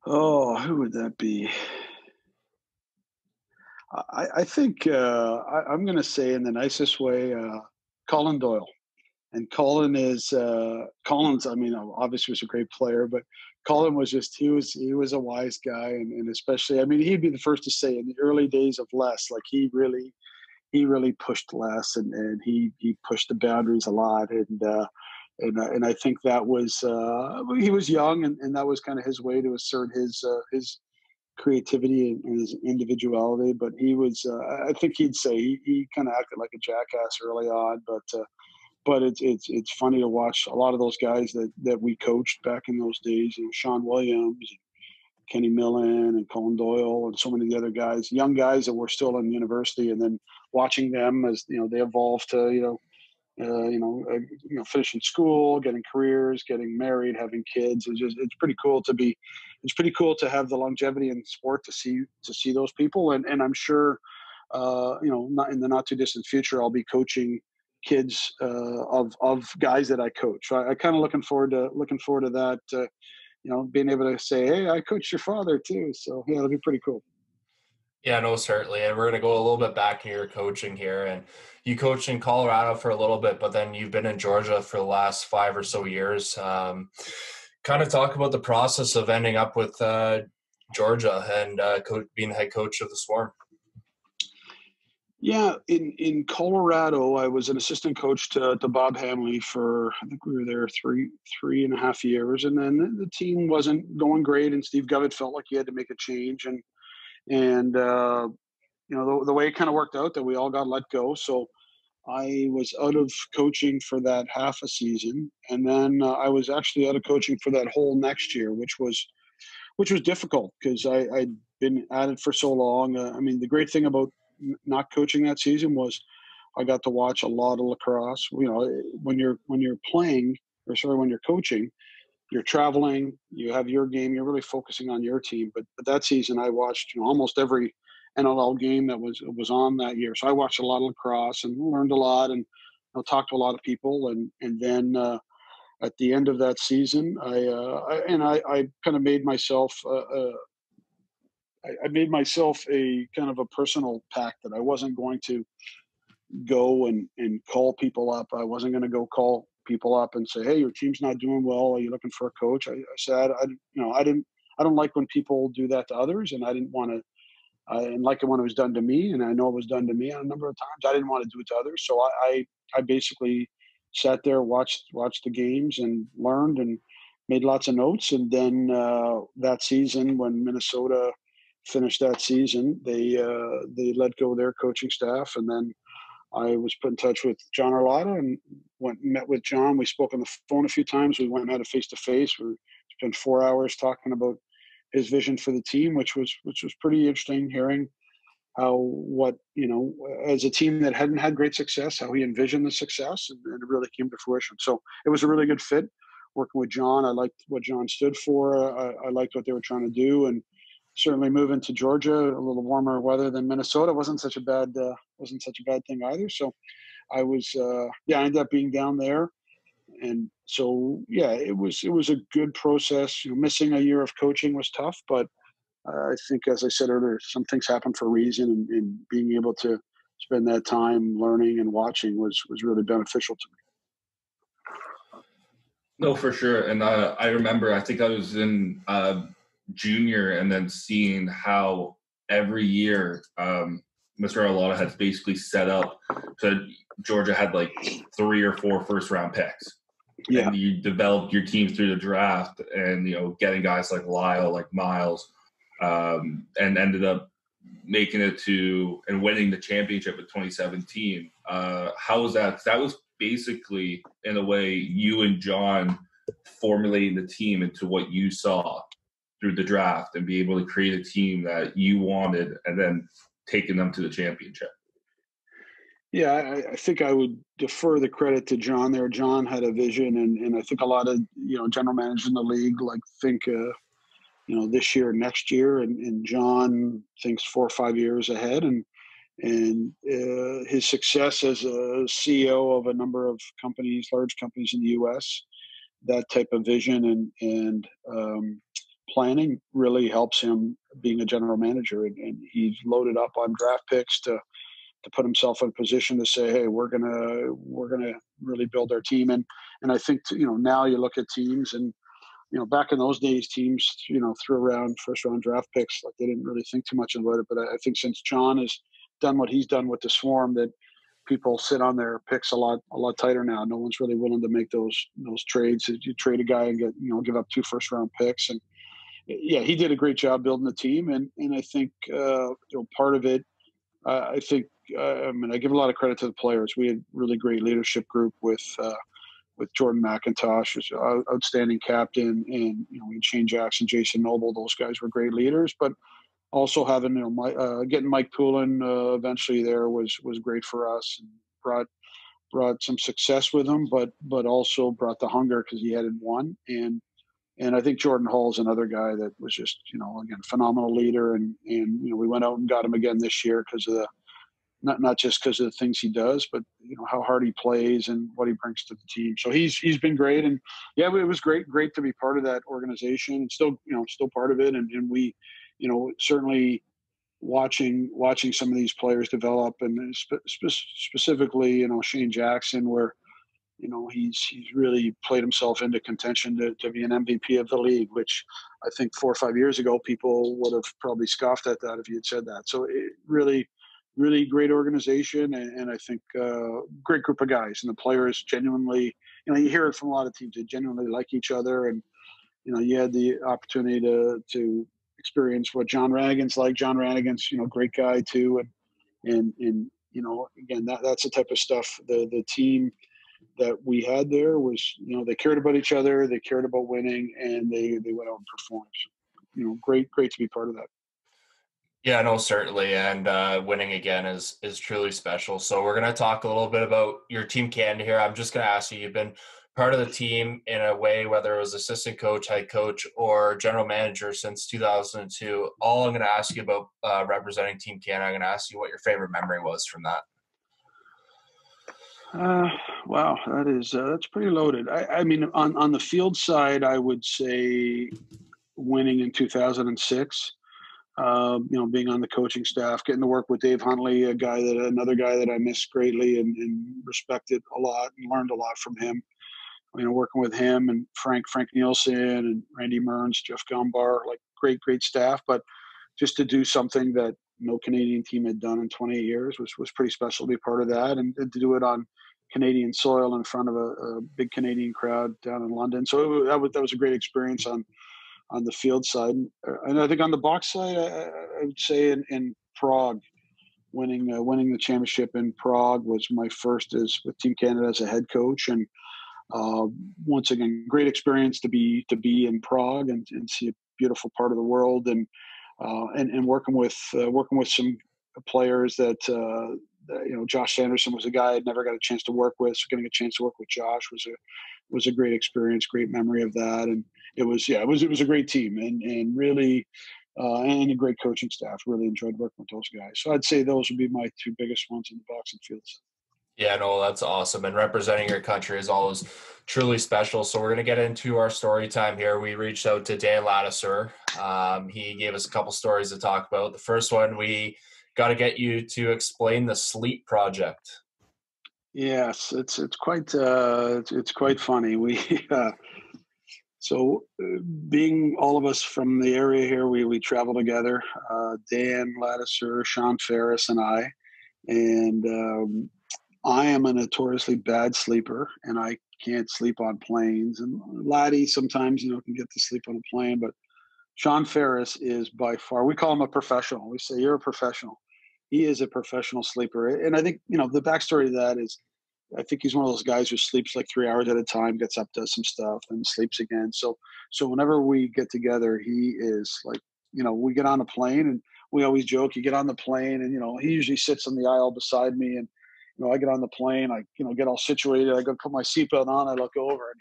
Oh, who would that be? I think I'm going to say in the nicest way, Colin Doyle. And Collins, I mean, obviously was a great player, but Colin was he was a wise guy. And especially, I mean, he'd be the first to say in the early days of Les, like he really pushed Les and he pushed the boundaries a lot. And I think that was, he was young and that was kind of his way to assert his creativity and his individuality. But he was, I think he'd say he kind of acted like a jackass early on, but it's funny to watch a lot of those guys that we coached back in those days, Sean Williams, Kenny Millen, and Colin Doyle, and so many of the other guys, young guys that were still in university, and then watching them as they evolved to finishing school, getting careers, getting married, having kids. It's pretty cool to have the longevity in sport to see those people, and I'm sure not in the not too distant future I'll be coaching kids of guys that I coach. So I kind of looking forward to that. Being able to say, hey, I coached your father too. So yeah, it'll be pretty cool.
Yeah, no, certainly. And we're going to go a little bit back in your coaching here. And you coached in Colorado for a little bit, but then you've been in Georgia for the last 5 or so years. Kind of talk about the process of ending up with Georgia and being head coach of the Swarm.
Yeah, in Colorado, I was an assistant coach to Bob Hamley for, I think we were there three and a half years. And then the team wasn't going great, and Steve Govett felt like he had to make a change. And the way it kind of worked out that we all got let go. So I was out of coaching for that half a season, and then I was actually out of coaching for that whole next year, which was difficult because I'd been at it for so long. I mean, the great thing about not coaching that season was I got to watch a lot of lacrosse. When you're playing, when you're coaching, you're traveling, you have your game, you're really focusing on your team. But that season, I watched almost every NLL game that was on that year. So I watched a lot of lacrosse and learned a lot, and talked to a lot of people. And then at the end of that season, I kind of made myself I made myself a kind of a personal pact that I wasn't going to go and call people up. I wasn't going to go call people up and say, hey, your team's not doing well. Are you looking for a coach? I said, I don't like when people do that to others, and I didn't want to. I didn't like it when it was done to me, and I know it was done to me a number of times. I didn't want to do it to others, so I basically sat there, watched the games, and learned and made lots of notes. And then that season, when Minnesota finished that season, they let go of their coaching staff, and then I was put in touch with John Arlotta and met with John. We spoke on the phone a few times. We went and had a face-to-face. We spent 4 hours talking about his vision for the team, which was pretty interesting, hearing how as a team that hadn't had great success, how he envisioned the success, and it really came to fruition. So it was a really good fit. working with John. I liked what John stood for. I liked what they were trying to do, and certainly moving to Georgia, a little warmer weather than Minnesota, wasn't such a bad thing either. So I was I ended up being down there, and so it was a good process. Missing a year of coaching was tough, but I think, as I said earlier, some things happen for a reason, and being able to spend that time learning and watching was really beneficial to me.
No, for sure. And I remember, I think I was in junior, and then seeing how every year Mr. Arlotta had basically set up. So Georgia had like 3 or 4 first-round picks. Yeah. And you developed your team through the draft, and getting guys like Lyle, like Miles, and ended up making it to and winning the championship in 2017. How was that? 'Cause that was basically, in a way, you and John formulating the team into what you saw through the draft, and be able to create a team that you wanted, and then taking them to the championship.
Yeah, I think I would defer the credit to John there. John had a vision, and I think a lot of general managers in the league think this year, next year, and John thinks 4 or 5 years ahead, and his success as a CEO of a number of companies, large companies in the U.S., that type of vision and planning really helps him being a general manager, and he's loaded up on draft picks to put himself in a position to say, hey, we're gonna really build our team. And I think now you look at teams, and back in those days, teams threw around first round draft picks like they didn't really think too much about it. But I think since John has done what he's done with the Swarm, that people sit on their picks a lot tighter now. No one's really willing to make those trades. You trade a guy and give up 2 first round picks, and he did a great job building the team. And I think part of it, I think. I give a lot of credit to the players. We had really great leadership group with Jordan McIntosh, who's an outstanding captain, and Shane Jackson, Jason Noble. Those guys were great leaders. But also having getting Mike Poulin eventually there was great for us, and brought some success with him, but also brought the hunger because he hadn't won. And I think Jordan Hall is another guy that was just again, phenomenal leader, and we went out and got him again this year because of the. Not just because of the things he does, but how hard he plays and what he brings to the team. So he's been great, and it was great to be part of that organization, and still part of it. And we, certainly watching some of these players develop, and specifically Shane Jackson, where he's really played himself into contention to be an MVP of the league, which I think 4 or 5 years ago people would have probably scoffed at that if you had said that. So it really great organization, and I think great group of guys, and the players genuinely, you hear it from a lot of teams, they genuinely like each other, and you had the opportunity to experience what John Ranigan's like. John Ranigan's great guy too, and again, that's the type of stuff the team that we had there was, they cared about each other, they cared about winning, and they went out and performed. So, great to be part of that.
Yeah, no, certainly. And winning again is truly special. So we're going to talk a little bit about your Team Canada here. I'm just going to ask you, you've been part of the team in a way, whether it was assistant coach, head coach, or general manager since 2002. All I'm going to ask you about representing Team Canada, I'm going to ask you what your favorite memory was from that.
Wow, that's pretty loaded. I mean, on the field side, I would say winning in 2006. Being on the coaching staff, getting to work with Dave Huntley, another guy that I miss greatly and respected a lot and learned a lot from him. Working with him and Frank Nielsen and Randy Mearns, Jeff Gumbar, like great staff. But just to do something that no Canadian team had done in 28 years was pretty special to be part of that, and to do it on Canadian soil in front of a big Canadian crowd down in London. So that was a great experience on the field side. And I think on the box side, I would say in Prague, winning the championship in Prague was my first with Team Canada as a head coach. And once again, great experience to be in Prague and see a beautiful part of the world, and working with some players that Josh Sanderson was a guy I'd never got a chance to work with. So getting a chance to work with Josh was a great experience, great memory of that. And it was a great team and really, and a great coaching staff. Really enjoyed working with those guys. So I'd say those would be my two biggest ones in the boxing fields.
Yeah, no, that's awesome. And representing your country is always truly special. So we're going to get into our story time here. We reached out to Dan Ladouceur. He gave us a couple stories to talk about. The first one, we got to get you to explain the Sleep Project.
Yes, it's quite funny. Being all of us from the area here, we travel together. Dan Ladouceur, Sean Ferris, and I. And I am a notoriously bad sleeper, and I can't sleep on planes. And Laddie sometimes, can get to sleep on a plane, but Sean Ferris is by far, we call him a professional. We say, you're a professional. He is a professional sleeper. And I think, the backstory to that is, I think he's one of those guys who sleeps like 3 hours at a time, gets up, does some stuff, and sleeps again. So whenever we get together, he is like, we get on a plane, and we always joke, you get on the plane, and, he usually sits on the aisle beside me, and, I get on the plane, I, get all situated, I go put my seatbelt on, I look over, and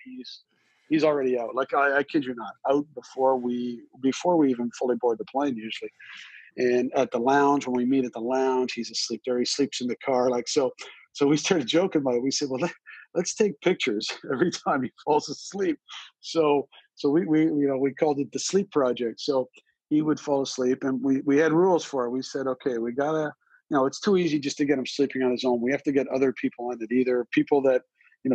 he's already out. Like, I kid you not, out before we even fully board the plane usually. And at the lounge, when we meet at the lounge, he's asleep there. He sleeps in the car. So we started joking about it. We said, well, let's take pictures every time he falls asleep. So we called it the Sleep Project. So he would fall asleep, and we had rules for it. We said, okay, we gotta, it's too easy just to get him sleeping on his own. We have to get other people in it, either people that,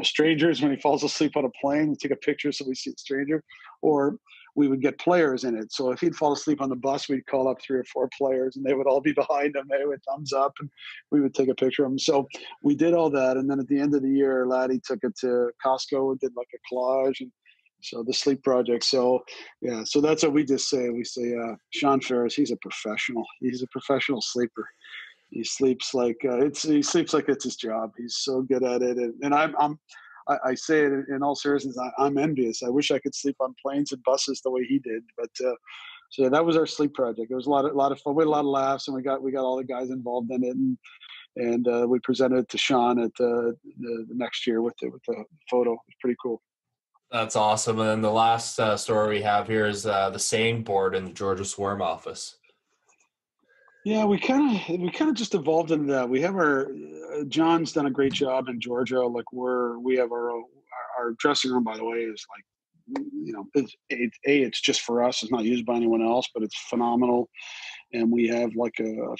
strangers, when he falls asleep on a plane, we take a picture so we see a stranger, or we would get players in it. So if he'd fall asleep on the bus, we'd call up 3 or 4 players, and they would all be behind him. They would thumbs up, and we would take a picture of him. So we did all that. And then at the end of the year, Laddie took it to Costco and did like a collage. And so the Sleep Project. So, yeah, so that's what we just say. We say, Sean Ferris, he's a professional. He's a professional sleeper. He sleeps like it's his job. He's so good at it. And I say it in all seriousness. I'm envious. I wish I could sleep on planes and buses the way he did. But so yeah, that was our Sleep Project. It was a lot of fun. We had a lot of laughs, and we got all the guys involved in it, and we presented it to Sean at the next year with the photo. It was pretty cool.
That's awesome. And then the last story we have here is the sailing board in the Georgia Swarm office.
Yeah, we kind of just evolved into that. We have John's done a great job in Georgia. Like we have our dressing room, by the way, is like, it's just for us. It's not used by anyone else, but it's phenomenal. And we have like a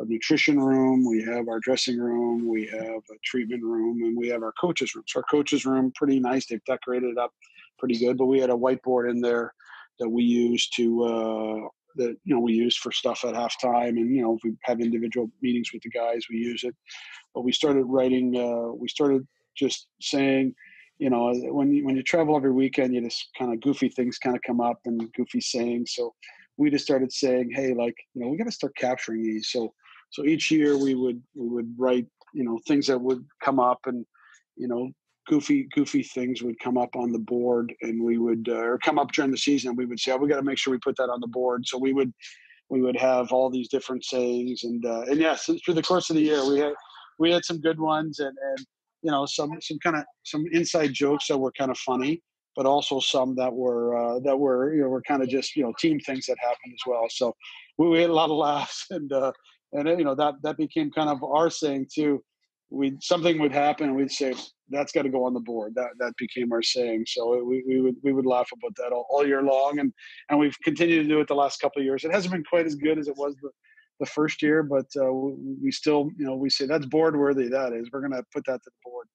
nutrition room. We have our dressing room. We have a treatment room, and we have our coaches room. So our coaches room, pretty nice. They've decorated it up pretty good. But we had a whiteboard in there that we used we use for stuff at halftime, and if we have individual meetings with the guys, we use it. But we started writing. We started just saying, when you travel every weekend, you just kind of goofy things kind of come up and goofy sayings. So we just started saying, hey, like, we got to start capturing these. So each year we would write, things that would come up, and goofy things would come up on the board, and we would or come up during the season, and we would say, we got to make sure we put that on the board. So we would have all these different sayings, and yes, through the course of the year we had some good ones, and some inside jokes that were kind of funny, but also some that were kind of just team things that happened as well. So we had a lot of laughs, and that became kind of our saying too. Something would happen, and we'd say, that's got to go on the board. That became our saying. So we would laugh about that all year long, and we've continued to do it the last couple of years. It hasn't been quite as good as it was the first year, but we still, we say that's board worthy. That is, we're going to put that to the board.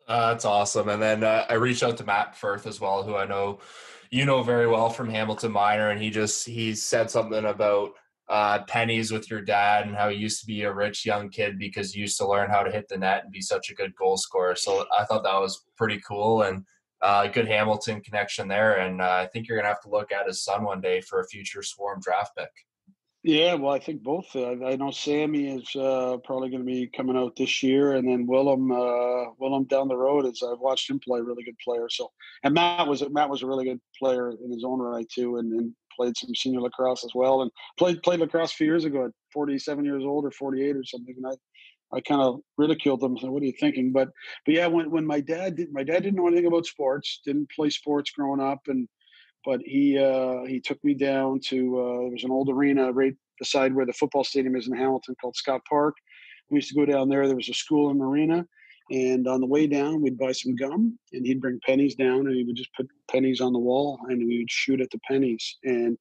That's awesome. And then I reached out to Matt Firth as well, who I know very well from Hamilton Minor, and he said something about pennies with your dad and how he used to be a rich young kid because he used to learn how to hit the net and be such a good goal scorer. So I thought that was pretty cool, and good Hamilton connection there. And I think you're going to have to look at his son one day for a future Swarm draft pick.
Yeah, well, I think both. I know Sammy is probably going to be coming out this year, and then Willem down the road. As I've watched him play, really good player. So, and Matt was a really good player in his own right too, and played some senior lacrosse as well, and played lacrosse a few years ago at 47 years old or 48 or something. And I kind of ridiculed them. So what are you thinking? But yeah, when my dad didn't know anything about sports, didn't play sports growing up, but he took me down to there was an old arena right beside where the football stadium is in Hamilton called Scott Park. We used to go down there. There was a school in the arena, and on the way down, we'd buy some gum, and he'd bring pennies down, and he would just put pennies on the wall, and we would shoot at the pennies. And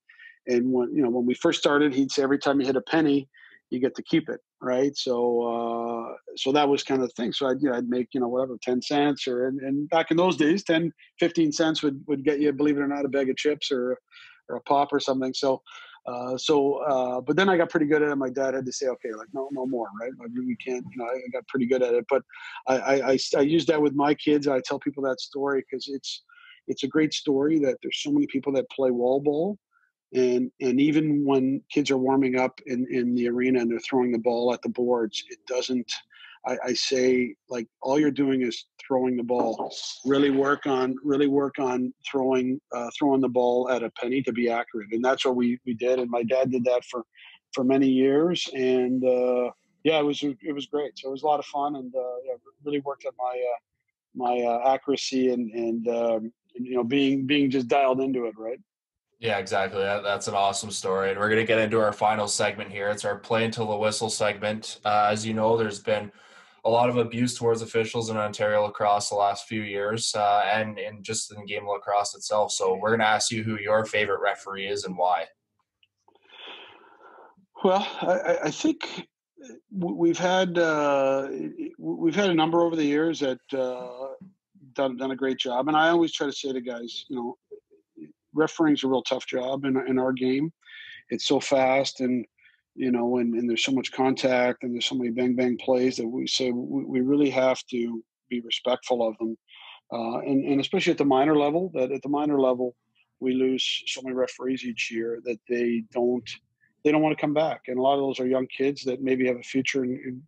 when we first started, he'd say every time you hit a penny, you get to keep it, right? So that was kind of the thing. So I'd make, whatever, 10 cents and back in those days, 10, 15 cents would get you, believe it or not, a bag of chips or a pop or something. But then I got pretty good at it. My dad had to say, okay, like, no more, right? Like, we can't, I got pretty good at it. But I use that with my kids. I tell people that story because it's a great story that there's so many people that play wall ball. And even when kids are warming up in the arena and they're throwing the ball at the boards, it doesn't. I say, like, all you're doing is throwing the ball. Really work on throwing the ball at a penny to be accurate, and that's what we did. And my dad did that for many years, and it was great. So it was a lot of fun, and really worked on my accuracy and being just dialed into it, right?
Yeah, exactly. That's an awesome story. And we're going to get into our final segment here. It's our play until the whistle segment. As you know, there's been a lot of abuse towards officials in Ontario lacrosse the last few years and just in the game of lacrosse itself. So we're going to ask you who your favorite referee is and why.
Well, I think we've had a number over the years that done a great job. And I always try to say to guys, refereeing's a real tough job in our game. It's so fast and there's so much contact and there's so many bang plays that we say we really have to be respectful of them. And especially at the minor level, we lose so many referees each year that they don't want to come back. And a lot of those are young kids that maybe have a future in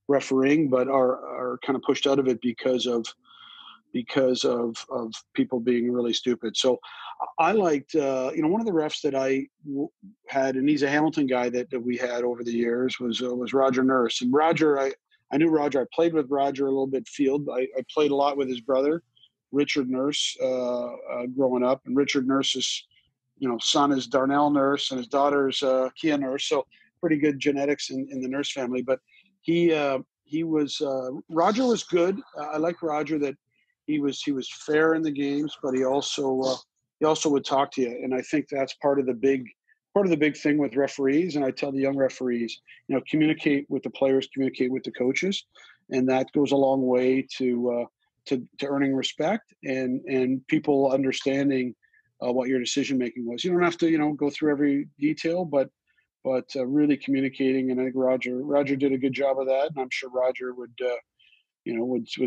refereeing, but are kind of pushed out of it because of people being really stupid. So I liked, one of the refs that I had, and he's a Hamilton guy that we had over the years, was Roger Nurse. And Roger, I knew Roger. I played with Roger a little bit field. I played a lot with his brother, Richard Nurse, growing up. And Richard Nurse's, son is Darnell Nurse, and his daughter's Kia Nurse. So pretty good genetics in the Nurse family. But Roger was good. I like Roger that he was fair in the games, but he also would talk to you. And I think that's part of the big thing with referees. And I tell the young referees, communicate with the players, communicate with the coaches, and that goes a long way to earning respect and people understanding what your decision making was. You don't have to go through every detail, but really communicating. And I think Roger did a good job of that, and I'm sure Roger would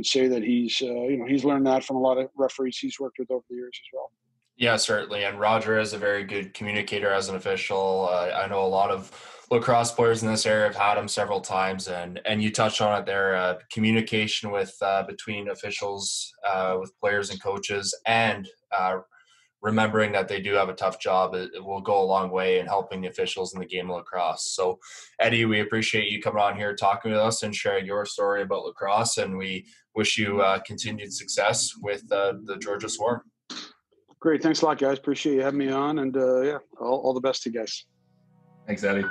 say that he's learned that from a lot of referees he's worked with over the years as well.
Yeah, certainly. And Roger is a very good communicator as an official. I know a lot of lacrosse players in this area have had him several times, and you touched on it there. Communication with between officials, with players and coaches, and remembering that they do have a tough job, it will go a long way in helping the officials in the game of lacrosse. So, Eddie, we appreciate you coming on here, talking with us, and sharing your story about lacrosse. And we wish you continued success with the Georgia Swarm.
Great. Thanks a lot, guys. Appreciate you having me on. And all the best to you guys.
Thanks, Eddie.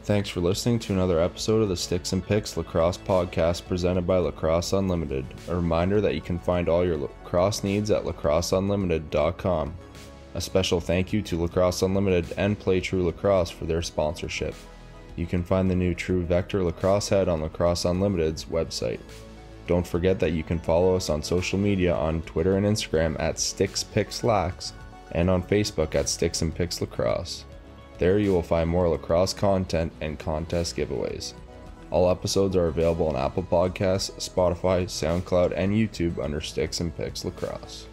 Thanks for listening to another episode of the Sticks and Picks Lacrosse Podcast presented by Lacrosse Unlimited. A reminder that you can find all your lacrosse needs at lacrosseunlimited.com. A special thank you to Lacrosse Unlimited and Play True Lacrosse for their sponsorship. You can find the new True Vector lacrosse head on Lacrosse Unlimited's website. Don't forget that you can follow us on social media on Twitter and Instagram at SticksPicksLax and on Facebook at Sticks and Picks Lacrosse. There you will find more lacrosse content and contest giveaways. All episodes are available on Apple Podcasts, Spotify, SoundCloud, and YouTube under Sticks and Picks Lacrosse.